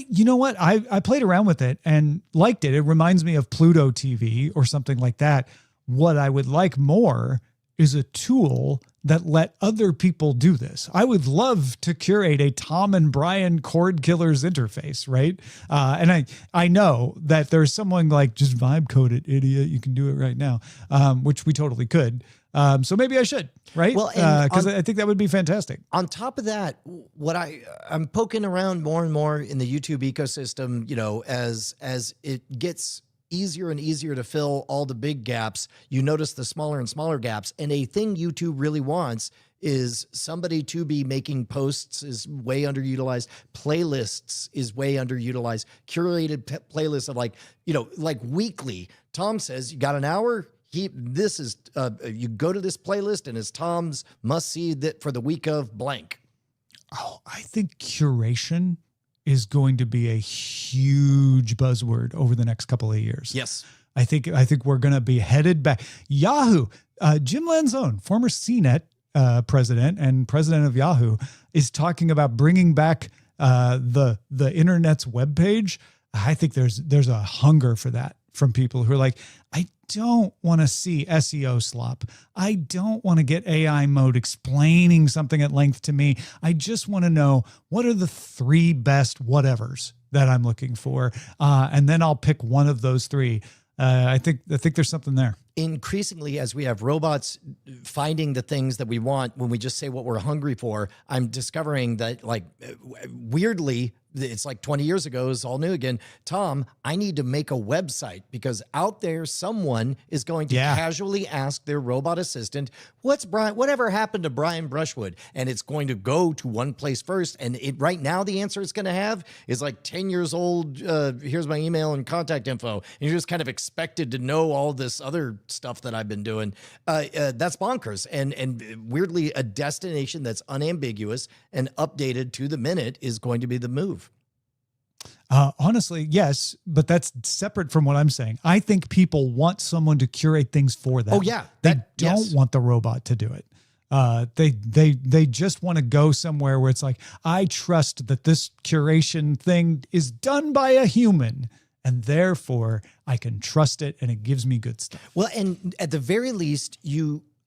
You know what? I played around with it and liked it. It reminds me of Pluto TV or something like that. What I would like more is a tool that let other people do this. I would love to curate a Tom and Brian Cordkillers interface, right? And I know that there's someone like, just vibe code it, idiot. You can do it right now, which we totally could. So maybe I should, right? Well, because I think that would be fantastic. On top of that, what I'm poking around more and more in the YouTube ecosystem, as it gets easier and easier to fill all the big gaps, you notice the smaller and smaller gaps. And a thing YouTube really wants is somebody to be making posts is way underutilized. Playlists is way underutilized. Curated playlists of like weekly. Tom says, you got an hour? You go to this playlist and it's Tom's must see that for the week of blank. Oh, I think curation is going to be a huge buzzword over the next couple of years. Yes. I think we're going to be headed back. Yahoo, Jim Lanzone, former CNET president and president of Yahoo, is talking about bringing back the internet's webpage. I think there's a hunger for that from people who are like, I don't want to see SEO slop. I don't want to get AI mode explaining something at length to me. I just want to know what are the 3 best whatevers that I'm looking for. And then I'll pick one of those 3. I think there's something there. Increasingly, as we have robots finding the things that we want when we just say what we're hungry for, I'm discovering that, like, weirdly, it's like 20 years ago, it's all new again. Tom, I need to make a website because out there someone is going to casually ask their robot assistant, whatever happened to Brian Brushwood? And it's going to go to one place first. And right now, the answer it's going to have is like 10 years old. Here's my email and contact info. And you're just kind of expected to know all this other stuff that I've been doing. That's bonkers. And weirdly, a destination that's unambiguous and updated to the minute is going to be the move. Honestly, yes, but that's separate from what I'm saying. I think people want someone to curate things for them. Oh yeah, they don't want the robot to do it. They just want to go somewhere where it's like, I trust that this curation thing is done by a human, and therefore I can trust it, and it gives me good stuff. Well, and at the very least,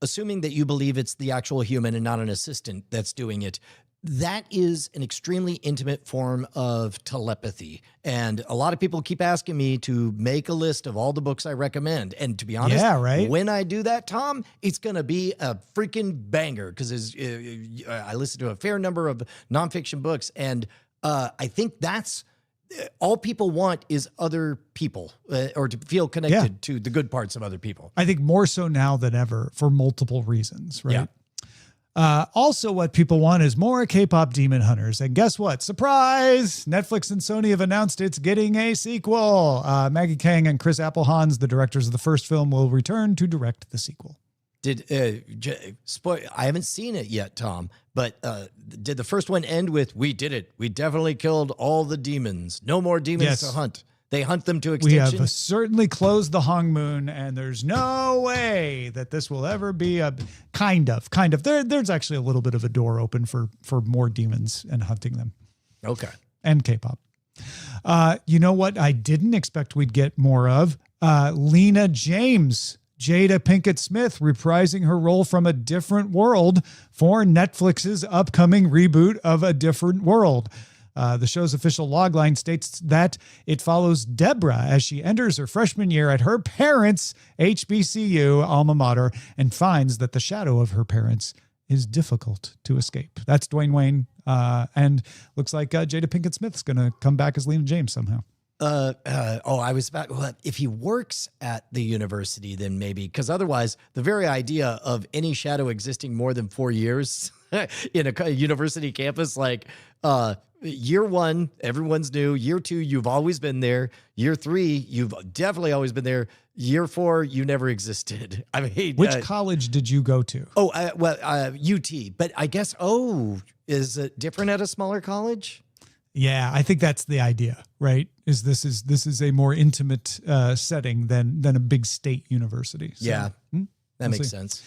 assuming that you believe it's the actual human and not an assistant that's doing it, that is an extremely intimate form of telepathy. And a lot of people keep asking me to make a list of all the books I recommend. And to be honest, when I do that, Tom, it's going to be a freaking banger because I listen to a fair number of nonfiction books. And I think that's all people want is other people or to feel connected to the good parts of other people. I think more so now than ever for multiple reasons, right? Yeah. Also, what people want is more K-pop Demon Hunters. And guess what? Surprise! Netflix and Sony have announced it's getting a sequel. Maggie Kang and Chris Applehans, the directors of the first film, will return to direct the sequel. I haven't seen it yet, Tom, but did the first one end with, we did it. We definitely killed all the demons. No more demons to hunt. They hunt them to extinction. We have certainly closed the Hong Moon, and there's no way that this will ever be a kind of. There's actually a little bit of a door open for more demons and hunting them. Okay. And K-pop. You know what I didn't expect we'd get more of? Lena James, Jada Pinkett Smith, reprising her role from A Different World for Netflix's upcoming reboot of A Different World. The show's official logline states that it follows Deborah as she enters her freshman year at her parents' HBCU alma mater and finds that the shadow of her parents is difficult to escape. That's Dwayne Wayne, and looks like Jada Pinkett Smith's going to come back as Lena James somehow. If he works at the university, then maybe, because otherwise the very idea of any shadow existing more than 4 years in a university campus, like, year 1, everyone's new. Year 2, you've always been there. Year 3, you've definitely always been there. Year 4, you never existed. I mean, which college did you go to? UT, but I guess, is it different at a smaller college? Yeah, I think that's the idea, right? This is a more intimate setting than a big state university. So, yeah, that makes sense.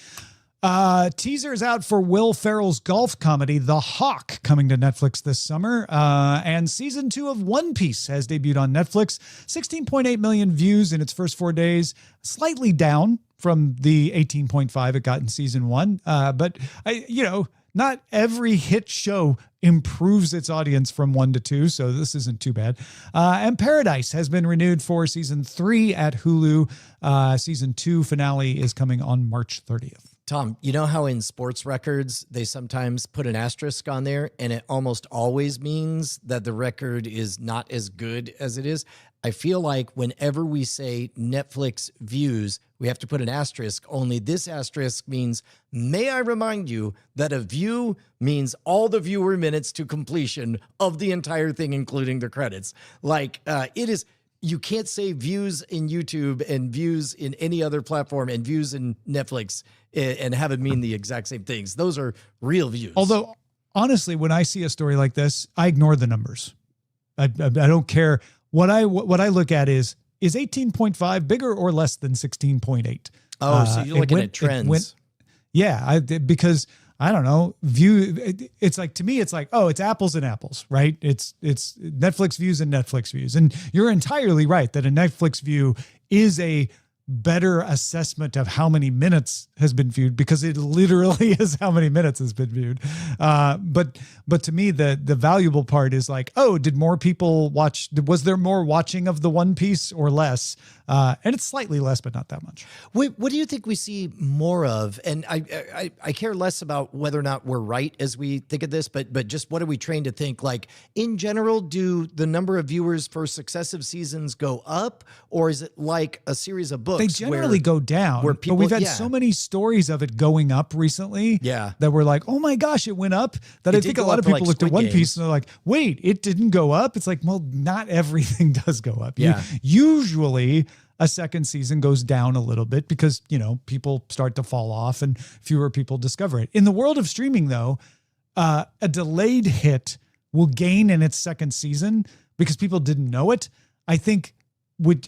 Teaser is out for Will Ferrell's golf comedy, The Hawk, coming to Netflix this summer. And season 2 of One Piece has debuted on Netflix. 16.8 million views in its first 4 days, slightly down from the 18.5 it got in season 1. But not every hit show improves its audience from 1 to 2, so this isn't too bad. And Paradise has been renewed for season 3 at Hulu. Season 2 finale is coming on March 30th. Tom, you know how in sports records, they sometimes put an asterisk on there and it almost always means that the record is not as good as it is? I feel like whenever we say Netflix views, we have to put an asterisk, only this asterisk means, may I remind you that a view means all the viewer minutes to completion of the entire thing, including the credits. Like, it is... You can't say views in YouTube and views in any other platform and views in Netflix and have it mean the exact same things. Those are real views. Although, honestly, when I see a story like this, I ignore the numbers. I don't care. What I look at is 18.5 bigger or less than 16.8? Oh, so you're looking at trends. Because I don't know, it's like, to me, it's like, it's apples and apples, right? It's Netflix views and Netflix views. And you're entirely right that a Netflix view is a better assessment of how many minutes has been viewed, because it literally is how many minutes has been viewed. But to me, the valuable part is like, oh, did more people watch? Was there more watching of the One Piece or less? And it's slightly less, but not that much. What do you think we see more of? And I care less about whether or not we're right as we think of this, but just what are we trained to think? Like, in general, do the number of viewers for successive seasons go up, or is it like a series of books? They generally go down, where people, but we've had so many stories of it going up recently that we're like, oh my gosh, it went up, that I think a lot of people looked at One Piece and they're like, wait, it didn't go up? It's like, well, not everything does go up. Yeah. Usually a second season goes down a little bit because, people start to fall off and fewer people discover it. In the world of streaming, though, a delayed hit will gain in its second season because people didn't know it. I think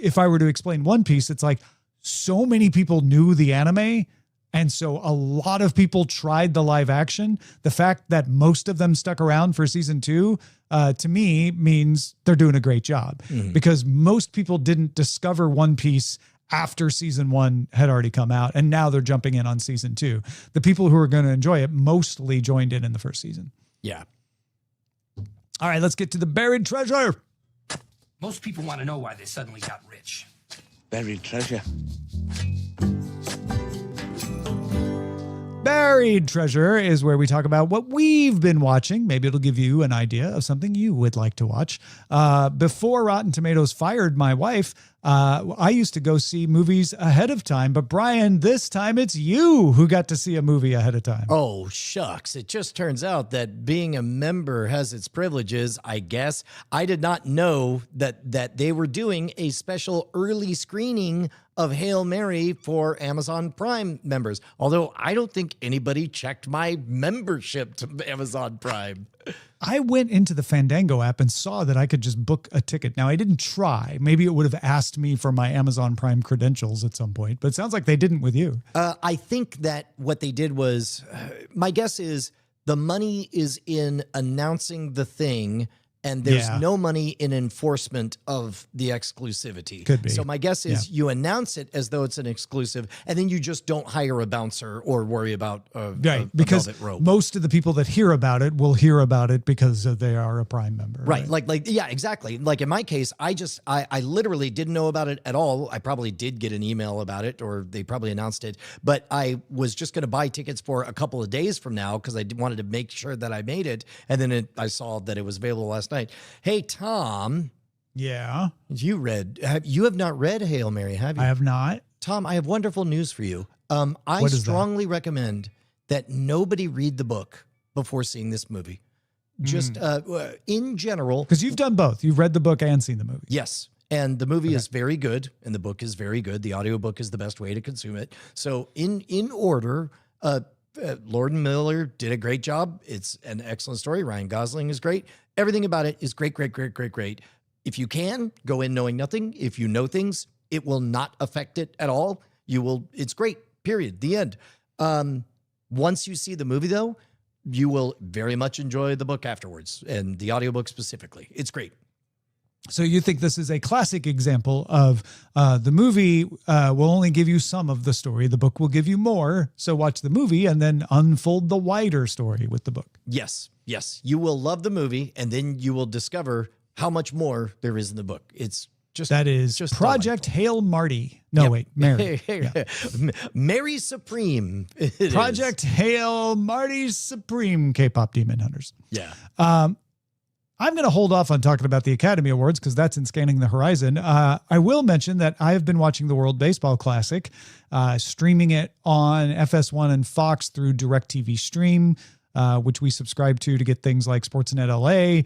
if I were to explain One Piece, it's like so many people knew the anime, and so a lot of people tried the live action. The fact that most of them stuck around for season 2, to me, means they're doing a great job, because most people didn't discover One Piece after season 1 had already come out, and now they're jumping in on season 2. The people who are going to enjoy it mostly joined in the first season. Yeah. All right, let's get to the buried treasure. Most people want to know why they suddenly got rich. Buried treasure. Buried Treasure is where we talk about what we've been watching. Maybe it'll give you an idea of something you would like to watch. Before Rotten Tomatoes fired my wife, I used to go see movies ahead of time. But Brian, this time it's you who got to see a movie ahead of time. Oh, shucks. It just turns out that being a member has its privileges, I guess. I did not know that they were doing a special early screening of Hail Mary for Amazon Prime members. Although I don't think anybody checked my membership to Amazon Prime. I went into the Fandango app and saw that I could just book a ticket. Now, I didn't try. Maybe it would have asked me for my Amazon Prime credentials at some point, but it sounds like they didn't with you. I think that what they did was, my guess is the money is in announcing the thing, and there's no money in enforcement of the exclusivity. Could be. So my guess is you announce it as though it's an exclusive, and then you just don't hire a bouncer or worry about because velvet rope. Most of the people that hear about it will hear about it because they are a Prime member. Right. Yeah, exactly. Like in my case, I literally didn't know about it at all. I probably did get an email about it, or they probably announced it, but I was just going to buy tickets for a couple of days from now because I wanted to make sure that I made it. And then I saw that it was available last night. Hey, Tom. Yeah. You have not read Hail Mary, have you? I have not. Tom, I have wonderful news for you. I strongly recommend that nobody read the book before seeing this movie. Just in general. Because you've done both. You've read the book and seen the movie. Yes. And the movie is very good, and the book is very good. The audiobook is the best way to consume it. So in order, Lord and Miller did a great job. It's an excellent story. Ryan Gosling is great. Everything about it is great, great, great, great, great. If you can, go in knowing nothing. If you know things, it will not affect it at all. It's great, period, the end. Once you see the movie, though, you will very much enjoy the book afterwards, and the audiobook specifically. It's great. So you think this is a classic example of the movie will only give you some of the story. The book will give you more. So watch the movie and then unfold the wider story with the book. Yes. Yes. You will love the movie, and then you will discover how much more there is in the book. It's just just Project delightful. Hail Marty. No, wait, Mary. Mary Supreme. Project Hail Marty Supreme K-pop Demon Hunters. Yeah. I'm going to hold off on talking about the Academy Awards because that's in Scanning the Horizon. I will mention that I have been watching the World Baseball Classic, streaming it on FS1 and Fox through DirecTV Stream, which we subscribe to get things like Sportsnet LA.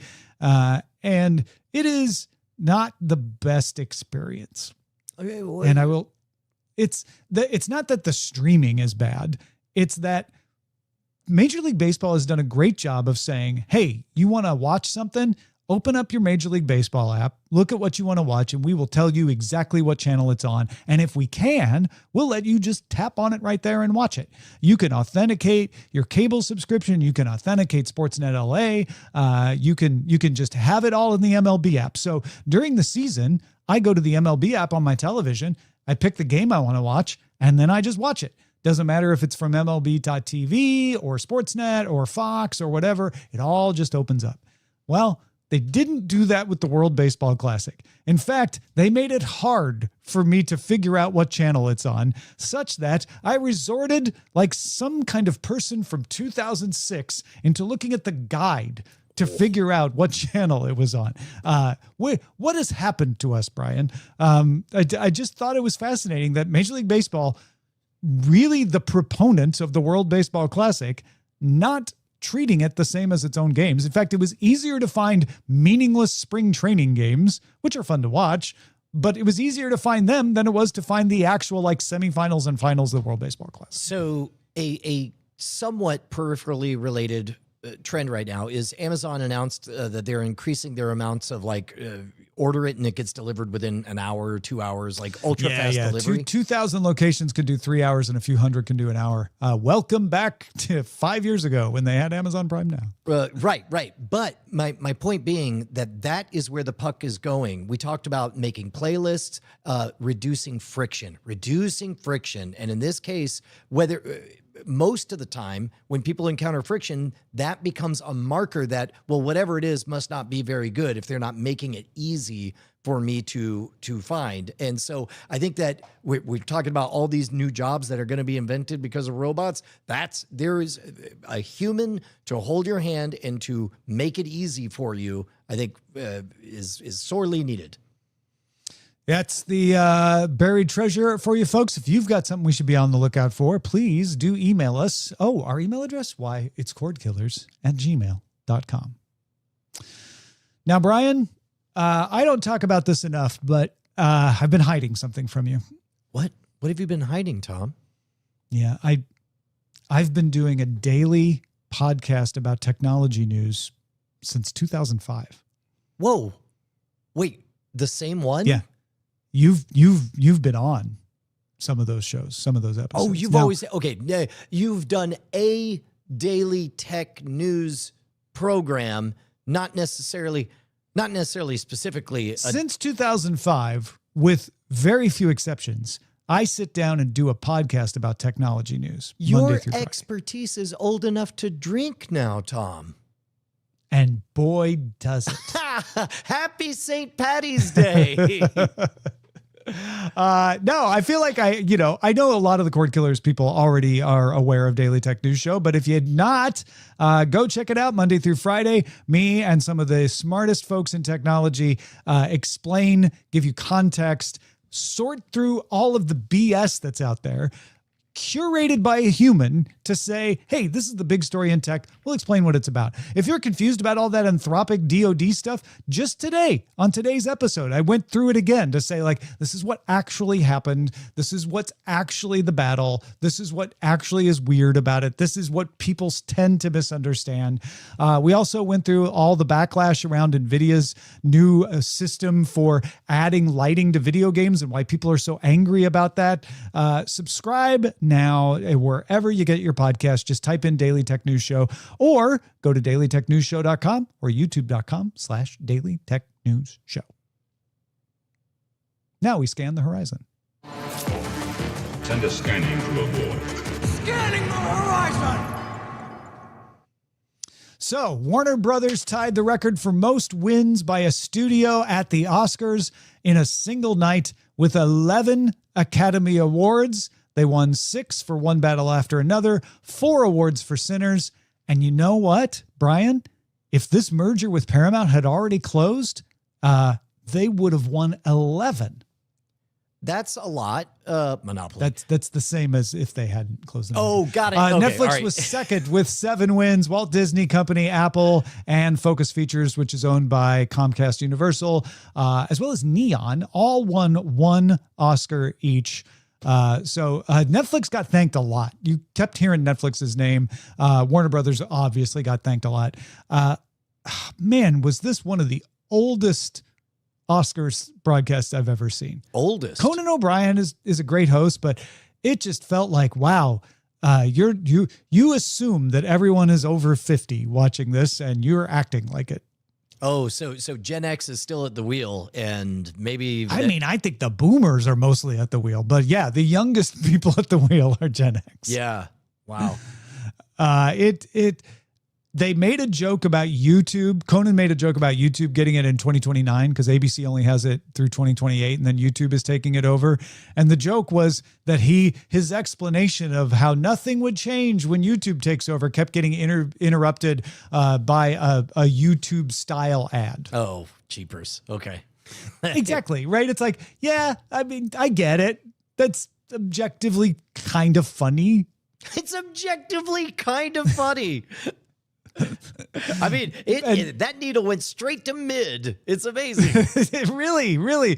And it is not the best experience. Okay, and it's not that the streaming is bad. It's that Major League Baseball has done a great job of saying, hey, you want to watch something? Open up your Major League Baseball app, look at what you want to watch, and we will tell you exactly what channel it's on. And if we can, we'll let you just tap on it right there and watch it. You can authenticate your cable subscription. You can authenticate Sportsnet LA. You can just have it all in the MLB app. So during the season, I go to the MLB app on my television, I pick the game I want to watch, and then I just watch it. Doesn't matter if it's from MLB.TV or Sportsnet or Fox or whatever. It all just opens up. Well, they didn't do that with the World Baseball Classic. In fact, they made it hard for me to figure out what channel it's on, such that I resorted, like some kind of person from 2006, into looking at the guide to figure out what channel it was on. What has happened to us, Brian? I just thought it was fascinating that Major League Baseball, really the proponent of the World Baseball Classic, not treating it the same as its own games. In fact, it was easier to find meaningless spring training games, which are fun to watch, but it was easier to find them than it was to find the actual like semifinals and finals of the World Baseball Classic. So a somewhat peripherally related trend right now is Amazon announced that they're increasing their amounts of order it and it gets delivered within an hour or 2 hours, like ultra fast delivery. 2,000 locations can do 3 hours and a few hundred can do an hour. Welcome back to 5 years ago when they had Amazon Prime Now. Right. But my point being that is where the puck is going. We talked about making playlists, reducing friction. And in this case, whether most of the time when people encounter friction, that becomes a marker that, well, whatever it is must not be very good if they're not making it easy for me to find. And so I think that we're talking about all these new jobs that are going to be invented because of robots. There is a human to hold your hand and to make it easy for you, I think is sorely needed. That's the buried treasure for you folks. If you've got something we should be on the lookout for, please do email us. Oh, our email address? Why, it's cordkillers@gmail.com. Now, Brian, I don't talk about this enough, but I've been hiding something from you. What? What have you been hiding, Tom? Yeah, I've been doing a daily podcast about technology news since 2005. Whoa. Wait, the same one? Yeah. You've been on some of those shows, some of those episodes. Oh, you've done a daily tech news program, not necessarily specifically. Since 2005, with very few exceptions, I sit down and do a podcast about technology news. Your expertise is old enough to drink now, Tom. And boy, does it. Happy St. Patty's Day. No, I feel like I know a lot of the Cordkillers people already are aware of Daily Tech News Show, but if you're not, go check it out Monday through Friday. Me and some of the smartest folks in technology explain, give you context, sort through all of the BS that's out there, curated by a human to say, hey, this is the big story in tech. We'll explain what it's about. If you're confused about all that Anthropic DoD stuff, just today, on today's episode, I went through it again to say, this is what actually happened. This is what's actually the battle. This is what actually is weird about it. This is what people tend to misunderstand. We also went through all the backlash around NVIDIA's new system for adding lighting to video games and why people are so angry about that. Subscribe now wherever you get your podcast. Just type in Daily Tech News Show or go to dailytechnewsshow.com or youtube.com/dailytechnewsshow. Now we scan the horizon. Send a scanning to avoid. Scanning the horizon! So, Warner Brothers tied the record for most wins by a studio at the Oscars in a single night with 11 Academy Awards. They won 6 for One Battle After Another, 4 awards for Sinners. And you know what, Brian? If this merger with Paramount had already closed, they would have won 11. That's a lot. Monopoly. That's the same as if they hadn't closed. Oh, got it. Netflix was second with 7 wins. Walt Disney Company, Apple, and Focus Features, which is owned by Comcast Universal, as well as Neon, all won 1 Oscar each. So Netflix got thanked a lot. You kept hearing Netflix's name. Warner Brothers obviously got thanked a lot. Man, was this one of the oldest Oscars broadcasts I've ever seen. Oldest. Conan O'Brien is a great host, but it just felt like, wow, you assume that everyone is over 50 watching this and you're acting like it. Oh, so Gen X is still at the wheel, and maybe I think the boomers are mostly at the wheel, but yeah, the youngest people at the wheel are Gen X. Yeah. Wow. They made a joke about YouTube. Conan made a joke about YouTube getting it in 2029 because ABC only has it through 2028, and then YouTube is taking it over. And the joke was that his explanation of how nothing would change when YouTube takes over kept getting interrupted by a YouTube style ad. Oh, cheapers. Okay. Exactly. Right. It's like, yeah, I mean, I get it. That's objectively kind of funny. It's objectively kind of funny. I mean, that needle went straight to mid. It's amazing. Really.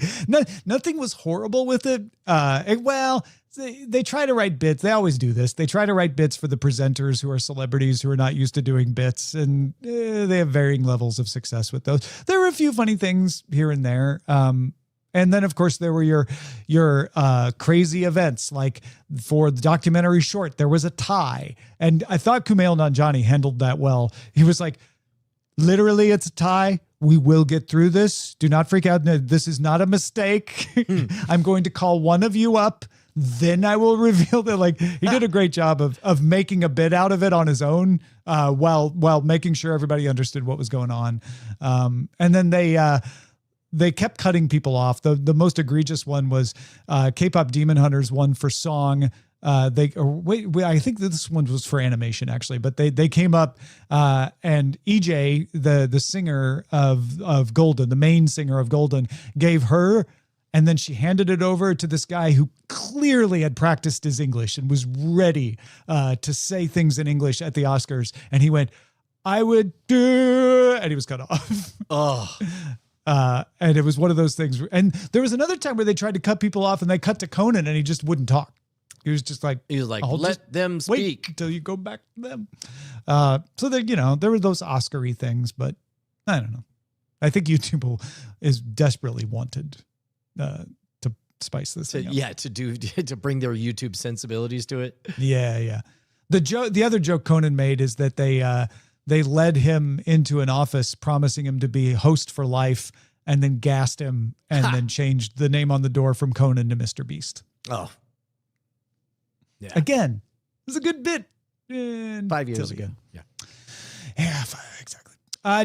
Nothing was horrible with it. They try to write bits. They always do this. They try to write bits for the presenters who are celebrities who are not used to doing bits, and they have varying levels of success with those. There were a few funny things here and there. And then, of course, there were your crazy events, like for the documentary short, there was a tie. And I thought Kumail Nanjiani handled that well. He was like, literally, it's a tie. We will get through this. Do not freak out. No, this is not a mistake. I'm going to call one of you up. Then I will reveal that. Like, he did a great job of making a bit out of it on his own while making sure everybody understood what was going on. And then they kept cutting people off. The most egregious one was K-pop Demon Hunters won for song. I think this one was for animation actually, but they came up and EJ, the singer of Golden, the main singer of Golden, gave her, and then she handed it over to this guy who clearly had practiced his English and was ready to say things in English at the Oscars. And he went, "I would do," and he was cut off. Oh. And it was one of those things. And there was another time where they tried to cut people off, and they cut to Conan, and he just wouldn't talk. He was just like, let them speak until you go back to them. So there were those Oscar-y things, but I don't know. I think YouTube is desperately wanted to spice this thing up. Yeah, to bring their YouTube sensibilities to it. Yeah. The other joke Conan made is that they led him into an office promising him to be host for life, and then gassed him and then changed the name on the door from Conan to Mr. Beast. Oh. Yeah. Again, it was a good bit. 5 years ago. Yeah, exactly.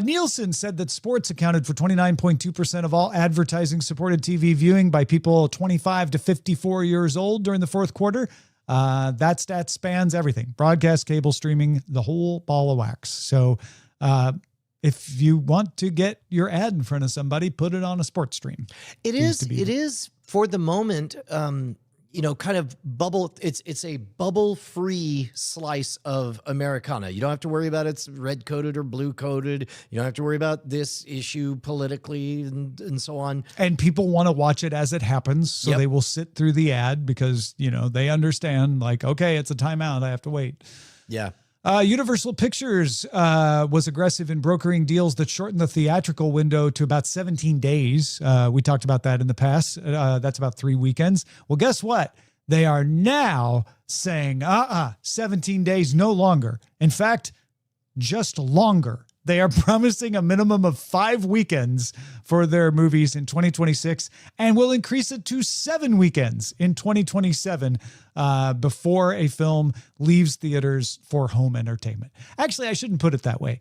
Nielsen said that sports accounted for 29.2% of all advertising-supported TV viewing by people 25 to 54 years old during the fourth quarter. That stat spans everything: broadcast, cable, streaming, the whole ball of wax. So if you want to get your ad in front of somebody, put it on a sports stream. It is for the moment, kind of bubble. It's a bubble-free slice of Americana. You don't have to worry about it's red-coded or blue-coded. You don't have to worry about this issue politically and so on. And people want to watch it as it happens, so they will sit through the ad because, they understand, like, okay, it's a timeout. I have to wait. Yeah. Universal Pictures was aggressive in brokering deals that shortened the theatrical window to about 17 days. We talked about that in the past. That's about 3 weekends. Well, guess what? They are now saying, 17 days, no longer. In fact, just longer. They are promising a minimum of 5 weekends for their movies in 2026 and will increase it to 7 weekends in 2027 before a film leaves theaters for home entertainment. Actually, I shouldn't put it that way.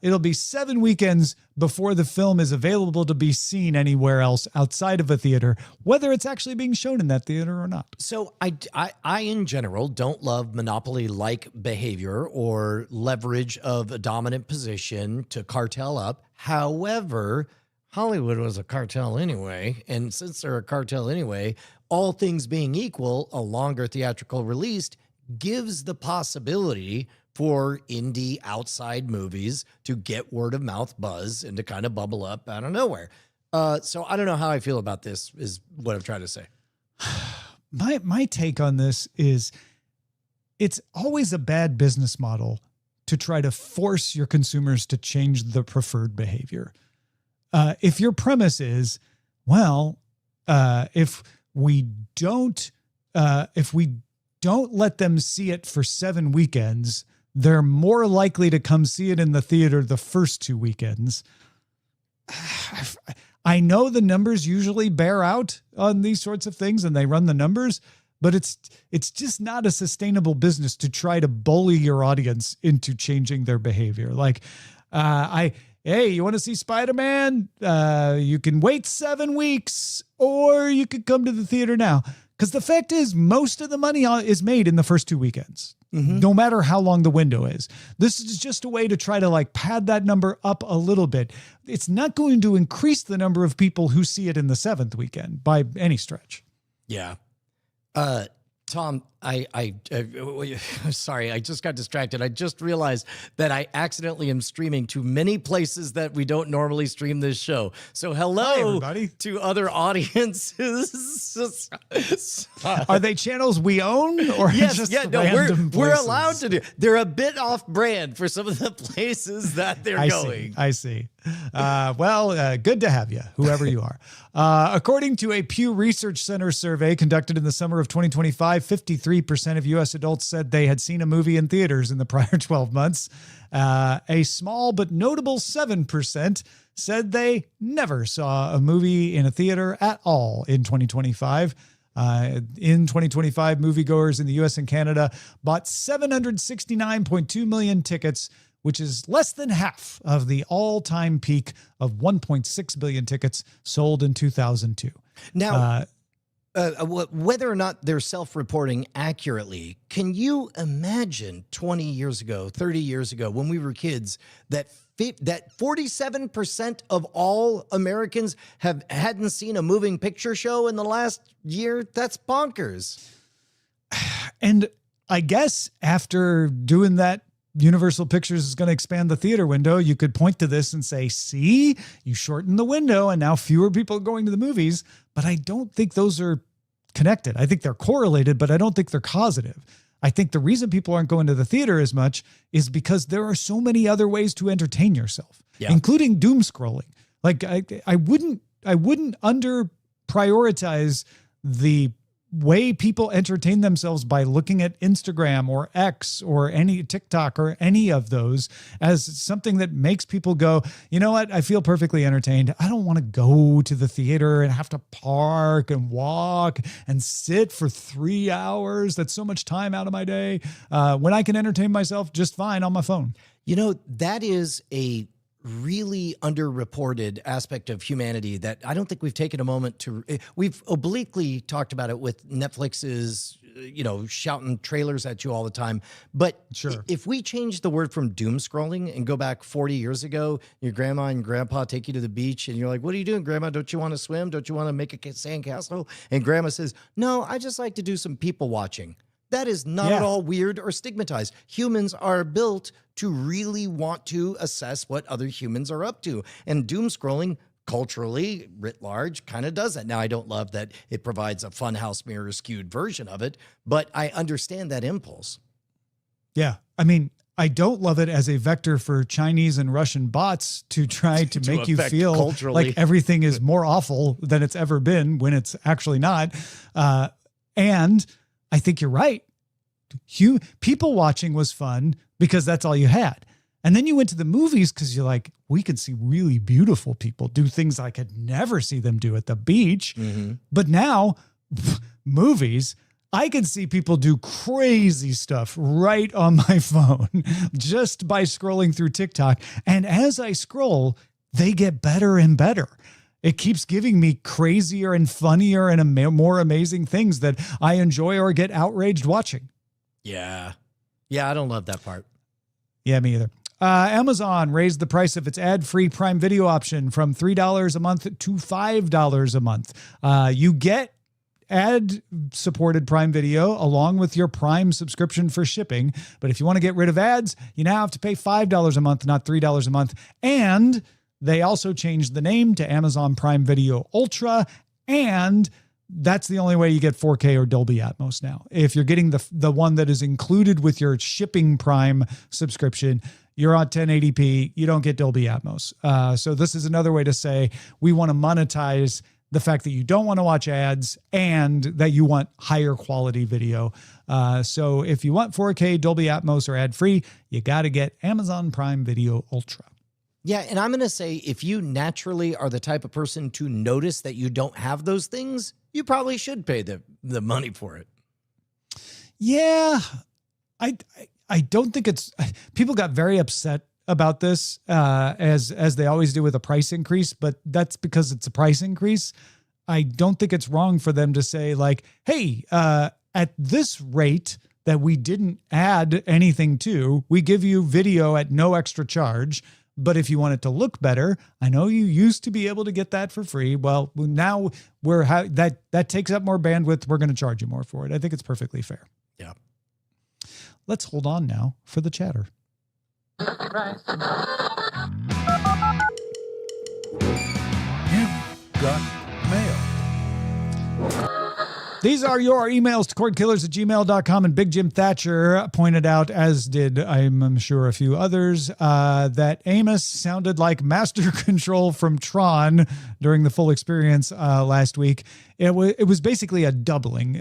It'll be 7 weekends before the film is available to be seen anywhere else outside of a theater, whether it's actually being shown in that theater or not. So I in general don't love monopoly-like behavior or leverage of a dominant position to cartel up. However, Hollywood was a cartel anyway, and since they're a cartel anyway, all things being equal, a longer theatrical release gives the possibility for indie outside movies to get word of mouth buzz and to kind of bubble up out of nowhere. So I don't know how I feel about this is what I'm trying to say. My take on this is it's always a bad business model to try to force your consumers to change the preferred behavior. If your premise is, if we don't let them see it for 7 weekends, they're more likely to come see it in the theater the first 2 weekends. I know the numbers usually bear out on these sorts of things and they run the numbers, but it's just not a sustainable business to try to bully your audience into changing their behavior. Like, hey, you want to see Spider-Man? You can wait 7 weeks or you could come to the theater now. Because the fact is, most of the money is made in the first 2 weekends, no matter how long the window is. This is just a way to try to like pad that number up a little bit. It's not going to increase the number of people who see it in the 7th weekend by any stretch. Yeah. Tom, sorry, I just got distracted. I just realized that I accidentally am streaming to many places that we don't normally stream this show. So hello, everybody, to other audiences. Are they channels we own or yes, just yeah, no, random we're places? allowed to do. They're a bit off brand for some of the places that they're going. I see. Well, good to have you, whoever you are. According to a Pew Research Center survey conducted in the summer of 2025, 53% of U.S. adults said they had seen a movie in theaters in the prior 12 months. A small but notable 7% said they never saw a movie in a theater at all in 2025. In 2025, moviegoers in the U.S. and Canada bought 769.2 million tickets, which is less than half of the all-time peak of 1.6 billion tickets sold in 2002. Now, whether or not they're self-reporting accurately, can you imagine 20 years ago, 30 years ago, when we were kids, that 47% of all Americans hadn't seen a moving picture show in the last year? That's bonkers. And I guess after doing that, Universal Pictures is going to expand the theater window. You could point to this and say, see, you shortened the window and now fewer people are going to the movies. But I don't think those are connected. I think they're correlated, but I don't think they're causative. I think the reason people aren't going to the theater as much is because there are so many other ways to entertain yourself, including doom scrolling. Like I wouldn't under prioritize the way people entertain themselves by looking at Instagram or X or any TikTok or any of those as something that makes people go, you know what? I feel perfectly entertained. I don't want to go to the theater and have to park and walk and sit for 3 hours. That's so much time out of my day when I can entertain myself just fine on my phone. You know, that is a really underreported aspect of humanity that I don't think we've taken a moment to. We've obliquely talked about it with Netflix's, shouting trailers at you all the time. But if we change the word from doom scrolling and go back 40 years ago, your grandma and grandpa take you to the beach and you're like, what are you doing, grandma? Don't you want to swim? Don't you want to make a sandcastle? And grandma says, no, I just like to do some people watching. That is not at all weird or stigmatized. Humans are built to really want to assess what other humans are up to. And doom scrolling, culturally, writ large, kind of does that. Now, I don't love that it provides a funhouse mirror skewed version of it, but I understand that impulse. Yeah. I mean, I don't love it as a vector for Chinese and Russian bots to try to make you feel culturally like everything is more awful than it's ever been when it's actually not. And I think you're right. People watching was fun because that's all you had. And then you went to the movies because you're like, we could see really beautiful people do things I could never see them do at the beach. But now, movies, I can see people do crazy stuff right on my phone just by scrolling through TikTok. And as I scroll, they get better and better. It keeps giving me crazier and funnier and more amazing things that I enjoy or get outraged watching. Yeah. Yeah, I don't love that part. Yeah, me either. Amazon raised the price of its ad-free Prime Video option from $3 a month to $5 a month. You get ad-supported Prime Video along with your Prime subscription for shipping. But if you want to get rid of ads, you now have to pay $5 a month, not $3 a month. And they also changed the name to Amazon Prime Video Ultra, and that's the only way you get 4K or Dolby Atmos now. If you're getting the one that is included with your shipping Prime subscription, you're on 1080p, you don't get Dolby Atmos. So this is another way to say we want to monetize the fact that you don't want to watch ads and that you want higher quality video. So if you want 4K, Dolby Atmos, or ad-free, you got to get Amazon Prime Video Ultra. Yeah, and I'm going to say if you naturally are the type of person to notice that you don't have those things, you probably should pay the money for it. Yeah, I don't think it's people got very upset about this as they always do with a price increase, but that's because it's a price increase. I don't think it's wrong for them to say like, hey, at this rate that we didn't add anything to, we give you video at no extra charge. But if you want it to look better, I know you used to be able to get that for free. Well, now that takes up more bandwidth. We're going to charge you more for it. I think it's perfectly fair. Yeah. Let's hold on now for the chatter. You've got mail. These are your emails to cordkillers@gmail.com, and Big Jim Thatcher pointed out, as did I'm sure a few others, that Amos sounded like Master Control from Tron during the full experience last week. It was basically a doubling.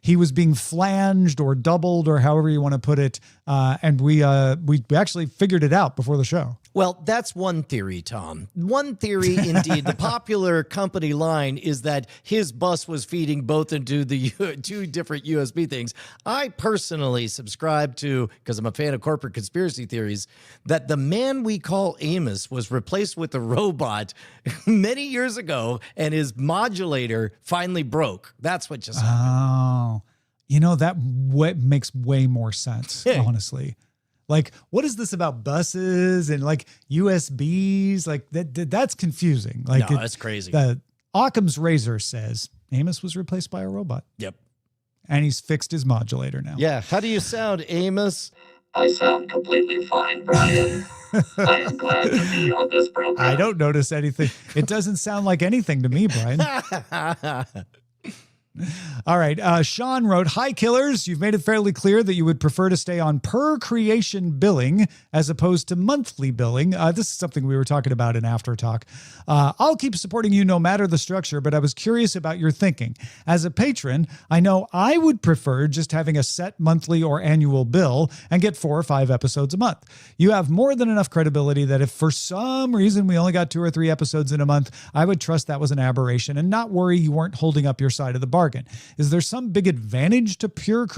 He was being flanged or doubled or however you want to put it, and we actually figured it out before the show. Well, that's one theory, Tom. One theory, indeed. The popular company line is that his bus was feeding both into the two different USB things. I personally subscribe to, because I'm a fan of corporate conspiracy theories, that the man we call Amos was replaced with a robot many years ago, and his modulator finally broke. That's what just happened. Oh, that makes way more sense, honestly. Like, what is this about buses and like USBs? Like that's confusing. Like, no, that's crazy. Occam's razor says Amos was replaced by a robot. Yep. And he's fixed his modulator now. Yeah. How do you sound, Amos? I sound completely fine, Brian. I am glad to be on this program. I don't notice anything. It doesn't sound like anything to me, Brian. All right. Sean wrote, "Hi, Killers. You've made it fairly clear that you would prefer to stay on per creation billing as opposed to monthly billing. This is something we were talking about in After Talk. I'll keep supporting you no matter the structure, but I was curious about your thinking. As a patron, I know I would prefer just having a set monthly or annual bill and get 4 or 5 episodes a month. You have more than enough credibility that if for some reason we only got 2 or 3 episodes in a month, I would trust that was an aberration and not worry you weren't holding up your side of the bargain. Is there some big advantage to per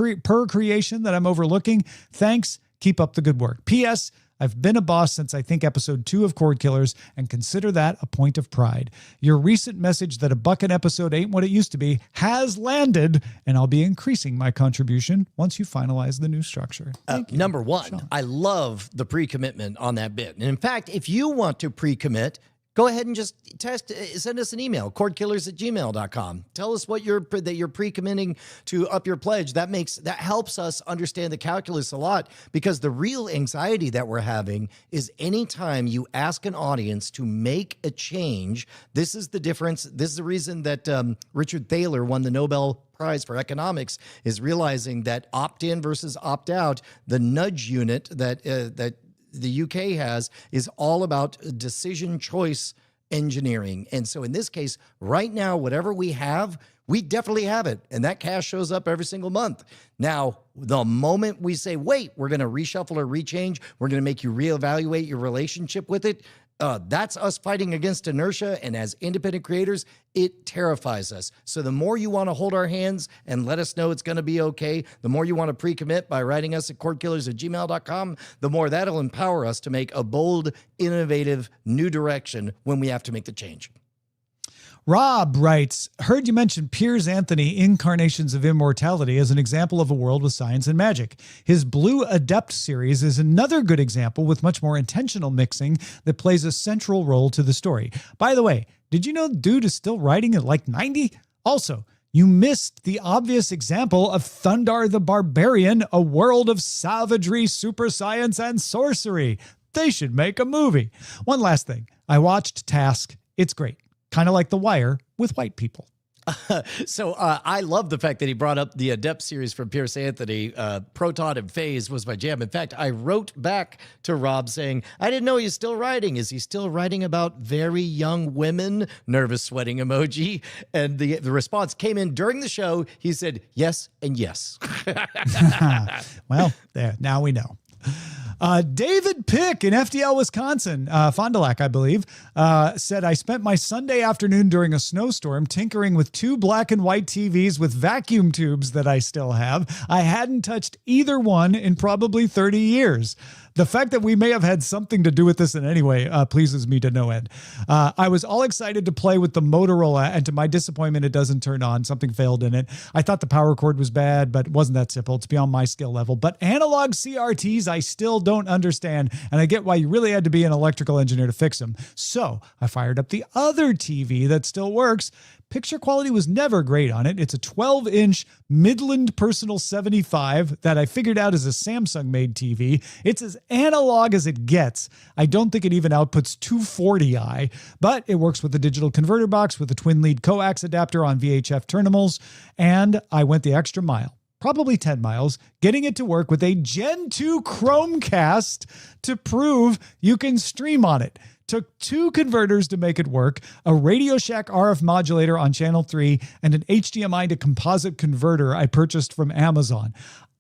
creation that I'm overlooking? Thanks. Keep up the good work. P.S. I've been a boss since I think episode 2 of Cordkillers and consider that a point of pride. Your recent message that $1 an episode ain't what it used to be has landed, and I'll be increasing my contribution once you finalize the new structure." Number one, Sean. I love the pre-commitment on that bit. And in fact, if you want to pre-commit, go ahead and just send us an email, cordkillers@gmail.com. Tell us that you're pre-committing to up your pledge. That helps us understand the calculus a lot, because the real anxiety that we're having is anytime you ask an audience to make a change. This is the difference. This is the reason that Richard Thaler won the Nobel Prize for Economics, is realizing that opt-in versus opt-out, the nudge unit that the UK has, is all about decision choice engineering. And so in this case, right now, whatever we have, we definitely have it. And that cash shows up every single month. Now, the moment we say, wait, we're going to reshuffle or rechange, we're going to make you reevaluate your relationship with it, that's us fighting against inertia. And as independent creators, it terrifies us. So the more you want to hold our hands and let us know it's going to be okay, the more you want to pre-commit by writing us at cordkillers@gmail.com, the more that'll empower us to make a bold, innovative, new direction when we have to make the change. Rob writes, "Heard you mention Piers Anthony, Incarnations of Immortality, as an example of a world with science and magic. His Blue Adept series is another good example with much more intentional mixing that plays a central role to the story. By the way, did you know dude is still writing at like 90? Also, you missed the obvious example of Thundar the Barbarian, a world of savagery, super science, and sorcery. They should make a movie. One last thing. I watched Task. It's great. Kind of like The Wire with white people." So I love the fact that he brought up the Adept series from Piers Anthony. Proton and Phase was my jam. In fact, I wrote back to Rob saying, I didn't know he's still writing. Is he still writing about very young women? Nervous sweating emoji. And the response came in during the show. He said, yes and yes. Well, there. Now we know. David Pick in FDL, Wisconsin, Fond du Lac, I believe, said, I spent my Sunday afternoon during a snowstorm tinkering with 2 black and white TVs with vacuum tubes that I still have. I hadn't touched either one in probably 30 years. The fact that we may have had something to do with this in any way pleases me to no end. I was all excited to play with the Motorola, and to my disappointment, it doesn't turn on. Something failed in it. I thought the power cord was bad, but it wasn't that simple. It's beyond my skill level. But analog CRTs, I still don't understand, and I get why you really had to be an electrical engineer to fix them. So I fired up the other TV that still works. Picture quality was never great on it. It's a 12-inch Midland Personal 75 that I figured out is a Samsung-made TV. It's as analog as it gets. I don't think it even outputs 240i, but it works with the digital converter box with a twin-lead coax adapter on VHF terminals, and I went the extra mile. Probably 10 miles, getting it to work with a Gen 2 Chromecast to prove you can stream on it. Took 2 converters to make it work, a Radio Shack RF modulator on channel 3, and an HDMI to composite converter I purchased from Amazon.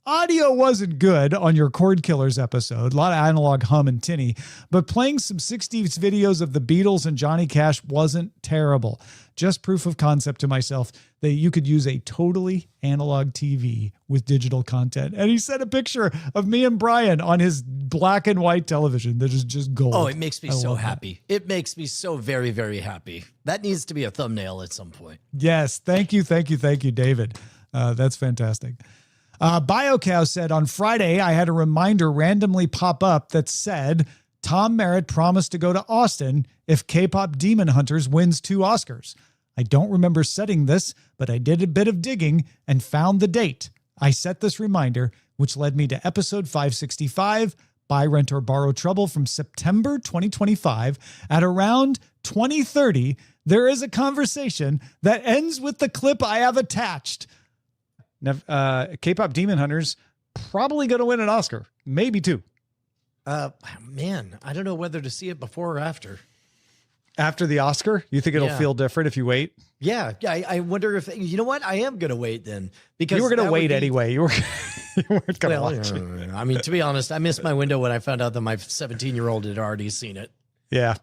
Audio wasn't good on your Cordkillers episode, a lot of analog hum and tinny, but playing some 60s videos of the Beatles and Johnny Cash wasn't terrible. Just proof of concept to myself that you could use a totally analog TV with digital content. And he sent a picture of me and Brian on his black and white television that is just gold. Oh, it makes me so happy. It makes me so very, very happy. That needs to be a thumbnail at some point. Yes. Thank you, David. That's fantastic. BioCow said, on Friday, I had a reminder randomly pop up that said, Tom Merritt promised to go to Austin if K-pop Demon Hunters wins 2 Oscars. I don't remember setting this, but I did a bit of digging and found the date. I set this reminder, which led me to episode 565, Buy, Rent, or Borrow Trouble from September 2025. At around 2030, there is a conversation that ends with the clip I have attached. K-pop Demon Hunters probably going to win an Oscar, maybe 2. Man, I don't know whether to see it before or after. After the Oscar, you think it'll feel different if you wait? Yeah. I wonder if you know what, I am going to wait then, because you were going to wait anyway. You weren't going to watch it. I mean, to be honest, I missed my window when I found out that my 17-year-old had already seen it. Yeah,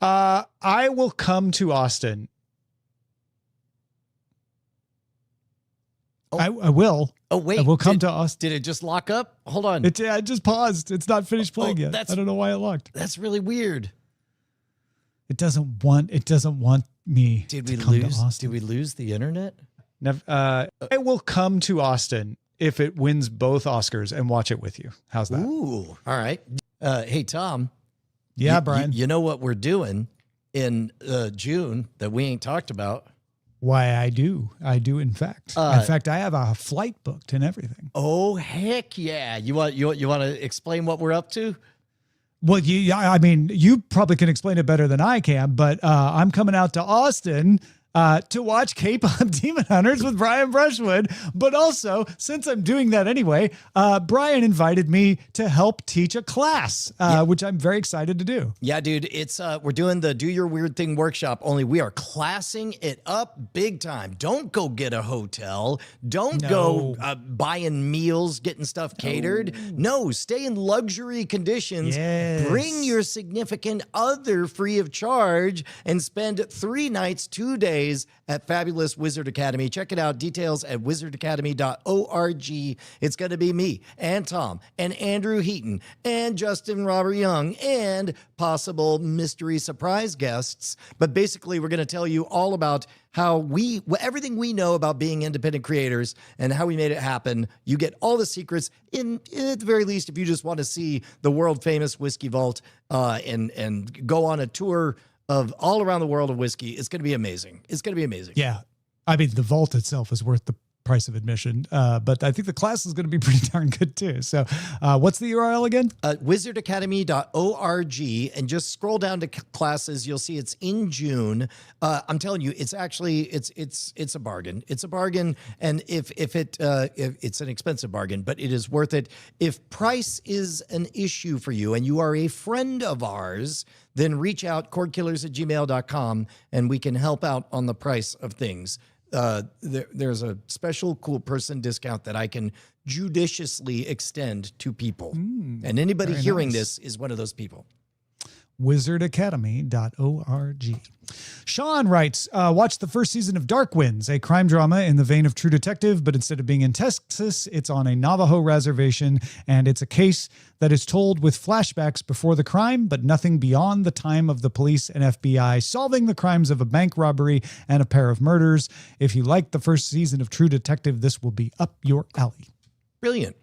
I will come to Austin. I will. Oh, wait. I will come to Austin. Did it just lock up? Hold on. It just paused. It's not finished playing yet. I don't know why it locked. That's really weird. It doesn't want me to come to Austin. Did we lose the internet? I will come to Austin if it wins both Oscars and watch it with you. How's that? Ooh. All right. Hey, Tom. Yeah, Brian. You know what we're doing in June that we ain't talked about? Why, I do. In fact, I have a flight booked and everything. Oh, heck yeah. You want to explain what we're up to? Well, you probably can explain it better than I can, but I'm coming out to Austin to watch K-pop Demon Hunters with Brian Brushwood. But also, since I'm doing that anyway, Brian invited me to help teach a class, which I'm very excited to do. Yeah, dude, it's we're doing the Do Your Weird Thing workshop, only we are classing it up big time. Don't go get a hotel. Don't go buying meals, getting stuff catered. No, stay in luxury conditions. Yes. Bring your significant other free of charge and spend 3 nights, 2 days at Fabulous Wizard Academy. Check it out. Details at wizardacademy.org. It's going to be me and Tom and Andrew Heaton and Justin Robert Young and possible mystery surprise guests. But basically, we're going to tell you all about how everything we know about being independent creators and how we made it happen. You get all the secrets at the very least, if you just want to see the world famous Whiskey Vault and go on a tour of all around the world of whiskey. It's going to be amazing. It's going to be amazing. Yeah. I mean, the vault itself is worth the price of admission, but I think the class is going to be pretty darn good too. So what's the URL again? Wizardacademy.org, and just scroll down to classes. You'll see it's in June. I'm telling you, it's actually, it's a bargain. It's a bargain. And if it's an expensive bargain, but it is worth it. If price is an issue for you and you are a friend of ours, then reach out, cordkillers@gmail.com, and we can help out on the price of things. there's a special cool person discount that I can judiciously extend to people. And anybody hearing this is one of those people. wizardacademy.org. Sean writes, watch the first season of Dark Winds, a crime drama in the vein of True Detective, but instead of being in Texas, it's on a Navajo reservation, and it's a case that is told with flashbacks before the crime, but nothing beyond the time of the police and FBI solving the crimes of a bank robbery and a pair of murders. If you like the first season of True Detective, this will be up your alley. Brilliant.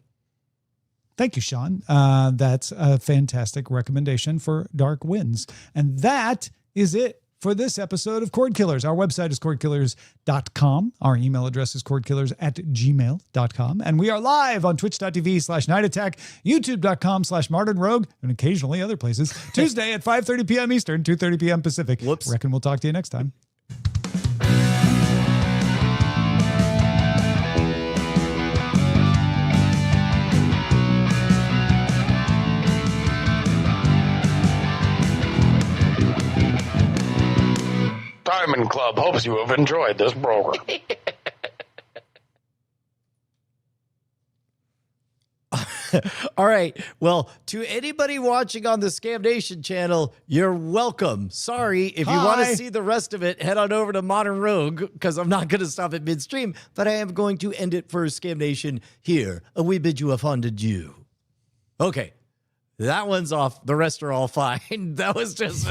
Thank you, Sean. That's a fantastic recommendation for Dark Winds. And that is it for this episode of Cordkillers. Our website is cordkillers.com. Our email address is cordkillers@gmail.com. And we are live on twitch.tv/Night Attack, youtube.com/MartinRogue, and occasionally other places. Tuesday at 5:30 p.m. Eastern, 2:30 p.m. Pacific. Whoops. Reckon we'll talk to you next time. Diamond Club hopes you have enjoyed this program. All right. Well, to anybody watching on the Scam Nation channel, you're welcome. Sorry. If you want to see the rest of it, head on over to Modern Rogue, because I'm not going to stop it midstream, but I am going to end it for Scam Nation here. We bid you a fond adieu. Okay. That one's off. The rest are all fine. That was just...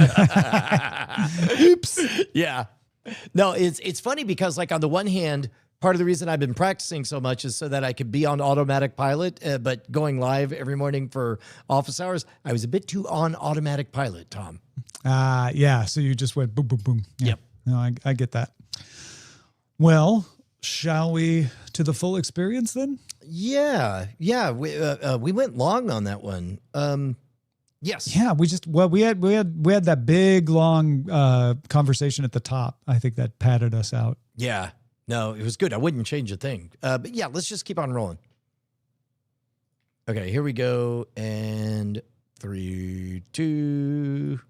Oops. Yeah. No, it's funny because, like, on the one hand, part of the reason I've been practicing so much is so that I could be on automatic pilot, but going live every morning for office hours, I was a bit too on automatic pilot, Tom. Yeah. So you just went boom, boom, boom. Yeah. Yep. No, I get that. Well, shall we to the full experience then? Yeah. We went long on that one. Yes. Yeah, we had that big long conversation at the top. I think that padded us out. Yeah. No, it was good. I wouldn't change a thing. But yeah, let's just keep on rolling. Okay, here we go. And 3, 2.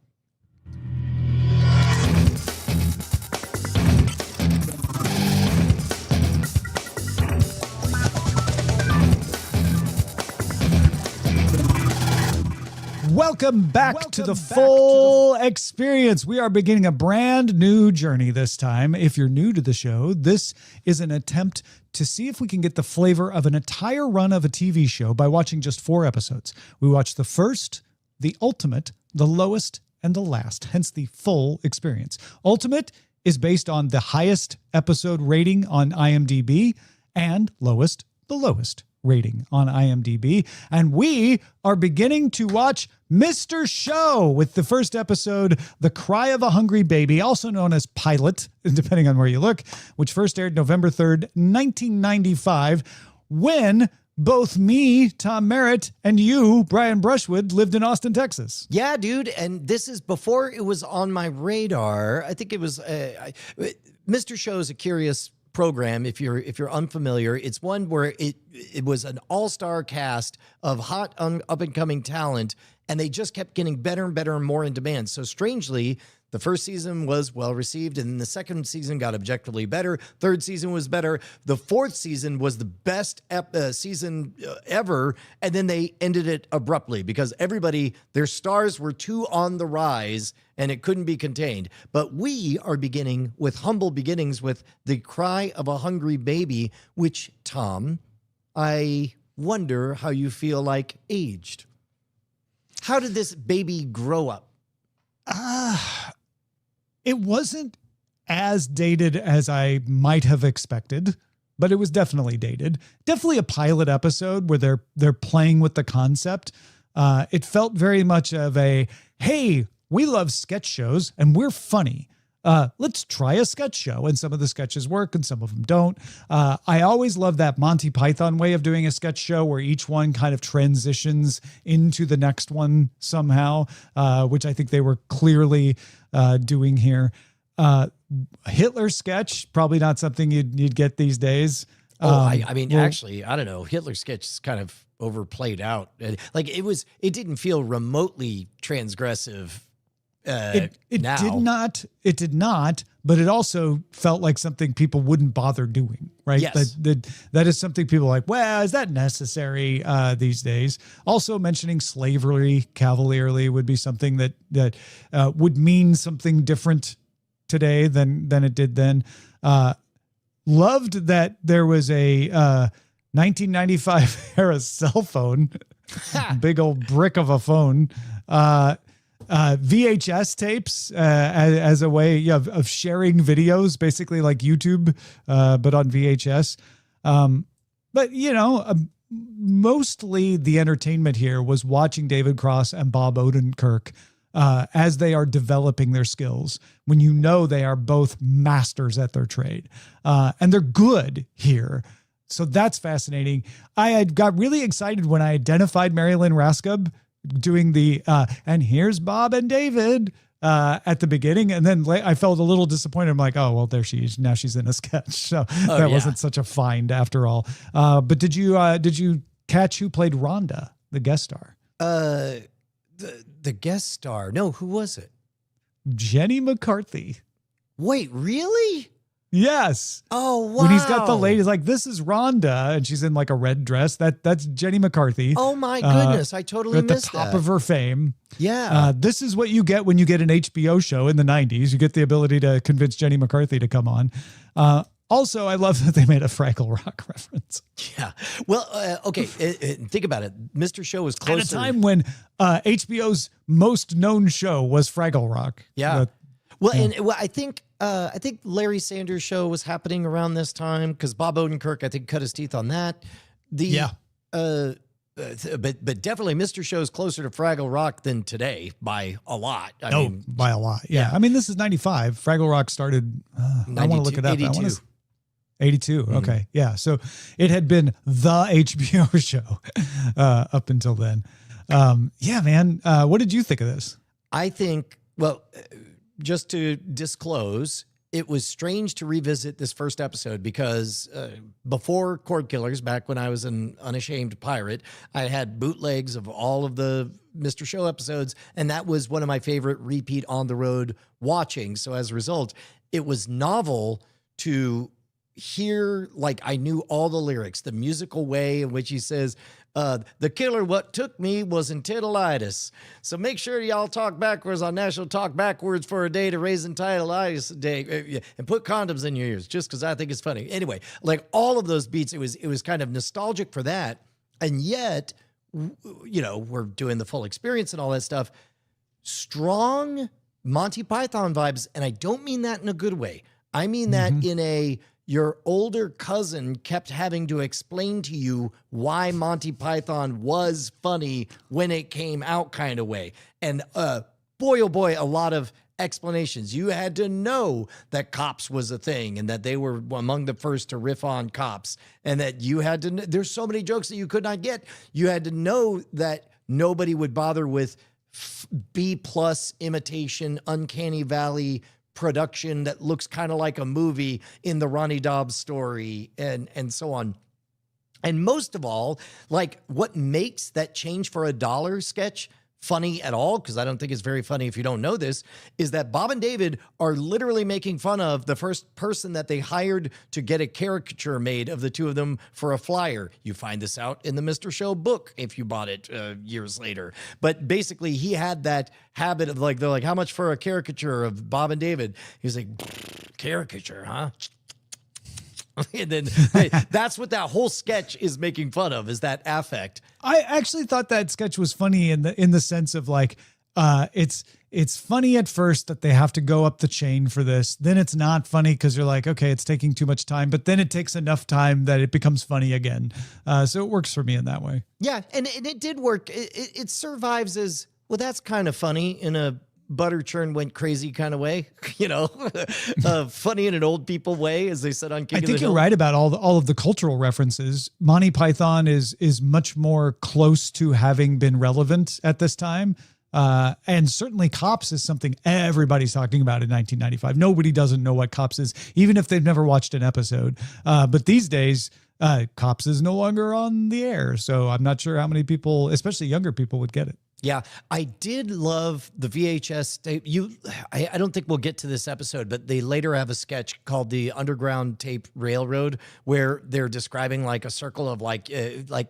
Welcome back to the full experience. We are beginning a brand new journey this time. If you're new to the show, this is an attempt to see if we can get the flavor of an entire run of a TV show by watching just 4 episodes. We watch the first, the ultimate, the lowest, and the last, hence the full experience. Ultimate is based on the highest episode rating on IMDb, and lowest, the lowest rating on IMDb. And we are beginning to watch Mr. Show with the first episode, The Cry of a Hungry Baby, also known as Pilot, depending on where you look, which first aired November 3rd, 1995, when both me, Tom Merritt, and you, Brian Brushwood, lived in Austin, Texas. Yeah, dude. And this is before it was on my radar. I think it was Mr. Show is a curious program. If you're unfamiliar, it's one where it was an all-star cast of hot up and coming talent, and they just kept getting better and better and more in demand. So strangely, the first season was well received, and then the second season got objectively better. Third season was better. The fourth season was the best season ever, and then they ended it abruptly because their stars were too on the rise, and it couldn't be contained. But we are beginning with humble beginnings with The Cry of a Hungry Baby, which, Tom, I wonder how you feel like aged. How did this baby grow up? It wasn't as dated as I might have expected, but it was definitely dated. Definitely a pilot episode where they're playing with the concept. It felt very much of a, hey, we love sketch shows and we're funny. Let's try a sketch show. And some of the sketches work and some of them don't. I always love that Monty Python way of doing a sketch show where each one kind of transitions into the next one somehow, which I think they were clearly doing here. Hitler sketch, probably not something you'd get these days. Actually, I don't know. Hitler sketch is kind of overplayed out. Like it didn't feel remotely transgressive It now. did not. It did not. But it also felt like something people wouldn't bother doing, right? Yes. That is something people are like, well, is that necessary these days? Also mentioning slavery cavalierly would be something that would mean something different today than it did then. Loved that there was a 1995 era cell phone, big old brick of a phone. VHS tapes as a way of sharing videos, basically like YouTube, but on VHS. But, mostly the entertainment here was watching David Cross and Bob Odenkirk as they are developing their skills, when they are both masters at their trade. And they're good here. So that's fascinating. I had got really excited when I identified Marilyn Raskub doing the and here's Bob and David at the beginning, and then I felt a little disappointed. I'm like, oh well, there she is. Now she's in a sketch, so that wasn't such a find after all. But did you catch who played Rhonda, the guest star? The guest star? No, who was it? Jenny McCarthy. Wait, really? Yes. Oh, wow. When he's got the lady, like, this is Rhonda, and she's in like a red dress. That's Jenny McCarthy. Oh my goodness, I totally missed that. At the top of her fame. Yeah. This is what you get when you get an HBO show in the 90s. You get the ability to convince Jenny McCarthy to come on. Also, I love that they made a Fraggle Rock reference. Yeah. Well, okay. Think about it. Mr. Show was closer. At a time when HBO's most known show was Fraggle Rock. Yeah. I think Larry Sanders' show was happening around this time because Bob Odenkirk, I think, cut his teeth on that. But definitely Mr. Show is closer to Fraggle Rock than today by a lot. I mean, by a lot. Yeah. I mean, this is 95. Fraggle Rock started, I want to look it up. 82. 82. Okay. Yeah. So it had been the HBO show up until then. Yeah, man. What did you think of this? I think, just to disclose, it was strange to revisit this first episode because before Cordkillers, back when I was an unashamed pirate, I had bootlegs of all of the Mr. Show episodes, and that was one of my favorite repeat on-the-road watching. So as a result, it was novel to hear, like, I knew all the lyrics, the musical way in which he says, the killer what took me was enterolitis. So make sure y'all talk backwards on National Talk Backwards for a day to raise enterolitis day, and put condoms in your ears just because I think it's funny. Anyway, like all of those beats, it was kind of nostalgic for that. And yet, we're doing the full experience and all that stuff. Strong Monty Python vibes. And I don't mean that in a good way. I mean that in your older cousin kept having to explain to you why Monty Python was funny when it came out kind of way. And boy, oh boy, a lot of explanations. You had to know that Cops was a thing and that they were among the first to riff on Cops, and that you had to, there's so many jokes that you could not get. You had to know that nobody would bother with B+ imitation, Uncanny Valley production that looks kind of like a movie in the Ronnie Dobbs story and so on. And most of all, like, what makes that Change for a Dollar sketch funny at all, because I don't think it's very funny if you don't know this, is that Bob and David are literally making fun of the first person that they hired to get a caricature made of the two of them for a flyer. You find this out in the Mr. Show book if you bought it years later. But basically, he had that habit of, like, they're like, how much for a caricature of Bob and David? He's like, caricature, huh? And then that's what that whole sketch is making fun of, is that affect. I actually thought that sketch was funny in the sense of, like, it's funny at first that they have to go up the chain for this. Then it's not funny because you're like, okay, it's taking too much time. But then it takes enough time that it becomes funny again. So it works for me in that way. Yeah, and it did work. It survives as, well, that's kind of funny in a butter churn went crazy kind of way, funny in an old people way, as they said on King of the Hill. I think you're right about all of the cultural references. Monty Python is much more close to having been relevant at this time. And certainly Cops is something everybody's talking about in 1995. Nobody doesn't know what Cops is, even if they've never watched an episode. But these days, Cops is no longer on the air. So I'm not sure how many people, especially younger people, would get it. Yeah, I did love the VHS tape. I don't think we'll get to this episode, but they later have a sketch called the Underground Tape Railroad, where they're describing like a circle of like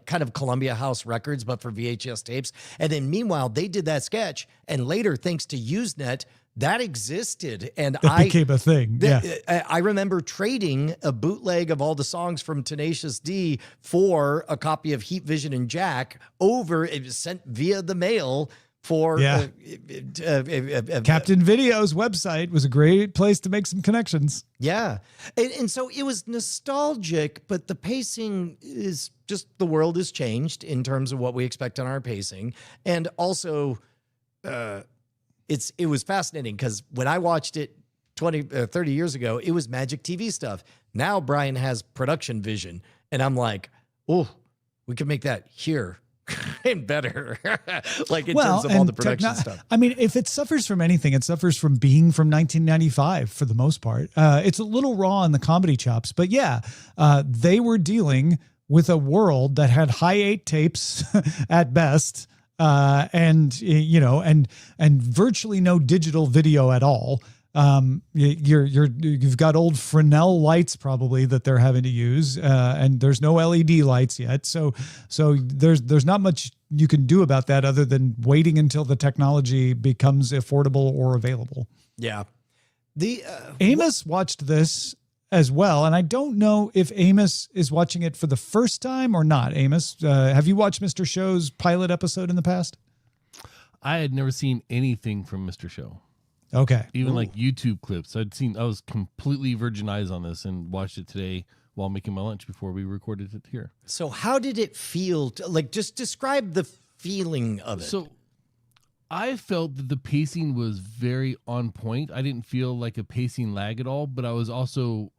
kind of Columbia House records, but for VHS tapes. And then meanwhile, they did that sketch, and later, thanks to Usenet, that existed, and That became a thing. I remember trading a bootleg of all the songs from Tenacious D for a copy of Heat Vision and Jack over. It was sent via the mail for Captain Video's website was a great place to make some connections. Yeah, and so it was nostalgic, but the pacing is just, the world has changed in terms of what we expect on our pacing, and also. It was fascinating because when I watched it 30 years ago, it was Magic TV stuff. Now Brian has production vision, and I'm like, oh, we can make that here and better. Like in terms of all the production stuff. I mean, if it suffers from anything, it suffers from being from 1995 for the most part. It's a little raw in the comedy chops, but yeah, they were dealing with a world that had high 8 tapes at best. And virtually no digital video at all. You've got old Fresnel lights probably that they're having to use, and there's no LED lights yet. So there's not much you can do about that other than waiting until the technology becomes affordable or available. Yeah. Amos watched this as well, and I don't know if Amos is watching it for the first time or not. Amos, have you watched Mr. Show's pilot episode in the past? I had never seen anything from Mr. Show. Okay. Even like YouTube clips. I was completely virgin eyes on this and watched it today while making my lunch before we recorded it here. So how did it feel? Just describe the feeling of it. So I felt that the pacing was very on point. I didn't feel like a pacing lag at all, but I was also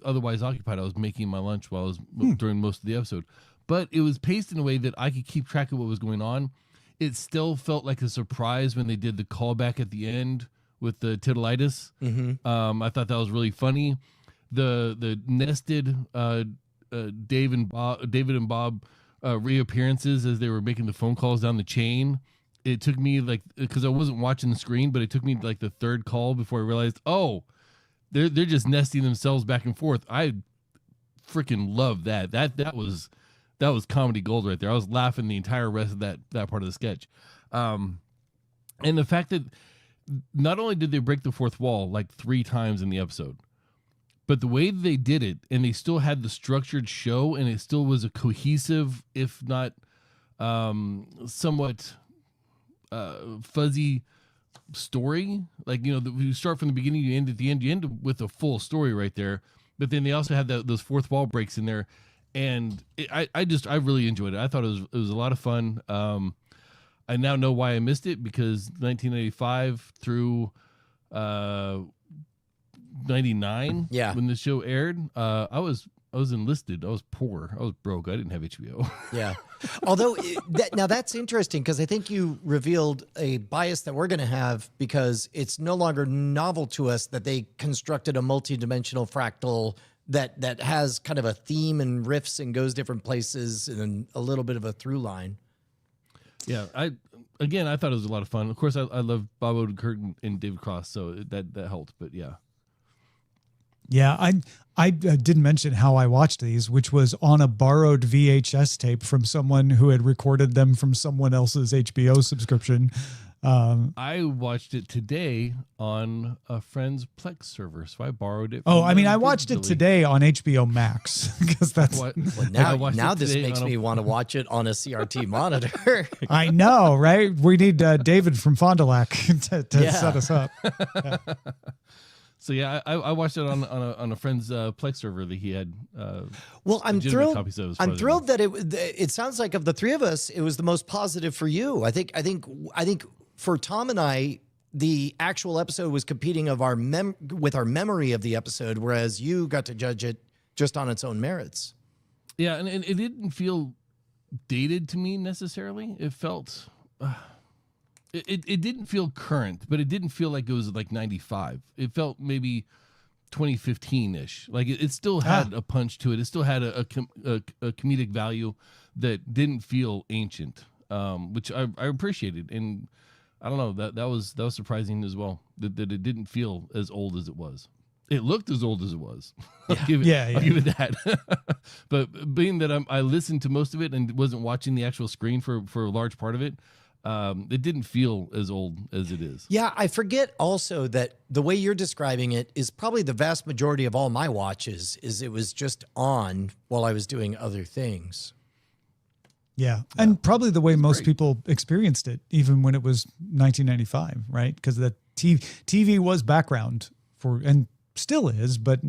otherwise occupied. I was making my lunch while I was during most of the episode, but it was paced in a way that I could keep track of what was going on. It still felt like a surprise when they did the callback at the end with the titilitis. Mm-hmm. I thought that was really funny. The nested David and Bob reappearances as they were making the phone calls down the chain. It took me because I wasn't watching the screen, but it took me like the third call before I realized, they're just nesting themselves back and forth. I freaking love that. That was comedy gold right there. I was laughing the entire rest of that part of the sketch. And the fact that not only did they break the fourth wall like 3 times in the episode, but the way they did it, and they still had the structured show, and it still was a cohesive, if not somewhat fuzzy story. You start from the beginning, you end at the end. You end with a full story right there. But then they also had those fourth wall breaks in there, and I really enjoyed it. I thought it was a lot of fun. I now know why I missed it, because 1985 through 99, when the show aired, I was enlisted. I was poor. I was broke. I didn't have HBO. Yeah. Although now that's interesting, because I think you revealed a bias that we're going to have, because it's no longer novel to us that they constructed a multi-dimensional fractal that has kind of a theme and riffs and goes different places and a little bit of a through line. Yeah. I thought it was a lot of fun. Of course, I love Bob Odenkirk and David Cross, so that helped. But yeah. Yeah, I didn't mention how I watched these, which was on a borrowed VHS tape from someone who had recorded them from someone else's HBO subscription. I watched it today on a friend's Plex server, so I borrowed it. I watched it today on HBO Max, because that's well, now this makes me want to watch it on a CRT monitor. I know, right? We need David from Fond du Lac to set us up. Yeah. So yeah, I watched it on a friend's Plex server that he had. Well, I'm thrilled. I'm thrilled that it sounds like of the 3 of us, it was the most positive for you. I think for Tom and I, the actual episode was competing with our memory of the episode, whereas you got to judge it just on its own merits. Yeah, and it didn't feel dated to me necessarily. It felt. It didn't feel current, but it didn't feel like it was like 95. It felt maybe 2015-ish. Like it still had a punch to it. It still had a comedic value that didn't feel ancient. which I appreciated. And I don't know, that was surprising as well, that it didn't feel as old as it was. It looked as old as it was. I'll give it that. But being that I listened to most of it and wasn't watching the actual screen for a large part of it, it didn't feel as old as it is. Yeah, I forget also that the way you're describing it is probably the vast majority of all my watches is it was just on while I was doing other things. Yeah. And probably the way most people experienced it, even when it was 1995, right? Because the TV was background for, and still is, but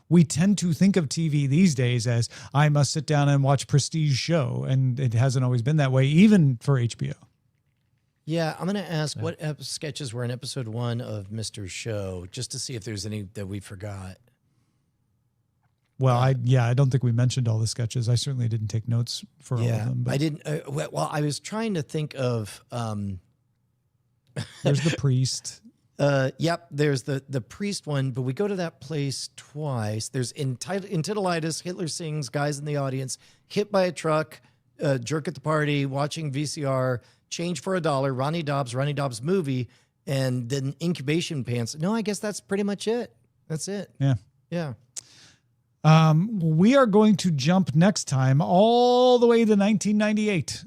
we tend to think of TV these days as I must sit down and watch prestige show, and it hasn't always been that way, even for HBO. Yeah, I'm going to ask what sketches were in episode 1 of Mr. Show, just to see if there's any that we forgot. Well, I don't think we mentioned all the sketches. I certainly didn't take notes for all of them. But I didn't. Well, I was trying to think of. There's the priest. Yep, there's the priest one, but we go to that place twice. There's in Titleitis, Hitler Sings, Guys in the Audience, Hit by a Truck, Jerk at the Party, Watching VCR, Change for $1, Ronnie Dobbs Movie, and then Incubation Pants. No, I guess that's pretty much it. That's it. Yeah. Yeah. We are going to jump next time all the way to 1998.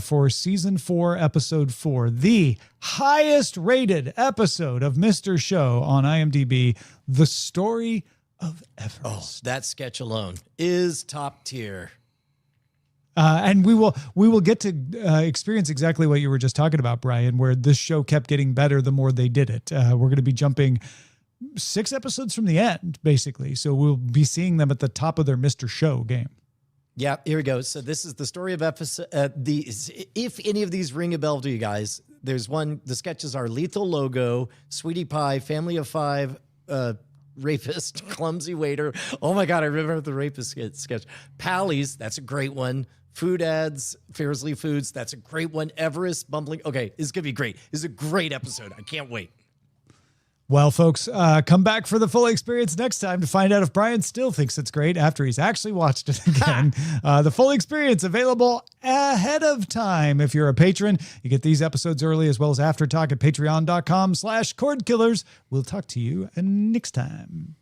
For season 4, episode 4, the highest rated episode of Mr. Show on IMDb, The Story of Everest. Oh, that sketch alone is top tier. And we will get to experience exactly what you were just talking about, Brian, where this show kept getting better the more they did it. We're going to be jumping 6 episodes from the end, basically. So we'll be seeing them at the top of their Mr. Show game. Yeah, here we go. So this is the story of episode. If any of these ring a bell to you guys, there's one. The sketches are Lethal Logo, Sweetie Pie, Family of 5, Rapist, Clumsy Waiter. Oh my God, I remember the Rapist sketch. Pallies, that's a great one. Food Ads, Fairsley Foods, that's a great one. Everest, Bumbling. Okay, it's gonna be great. This is a great episode. I can't wait. Well, folks, come back for the full experience next time to find out if Brian still thinks it's great after he's actually watched it again. The full experience available ahead of time. If you're a patron, you get these episodes early as well as After Talk at patreon.com/Cordkillers. We'll talk to you next time.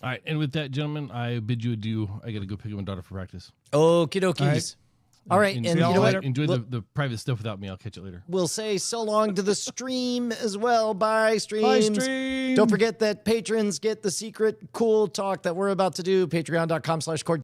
All right, and with that, gentlemen, I bid you adieu. I got to go pick up my daughter for practice. Okie dokies. All right. And You know what? enjoy the private stuff without me. I'll catch you later. We'll say so long to the stream as well. Bye, streams. Bye, stream. Don't forget that patrons get the secret cool talk that we're about to do. Patreon.com/Cord.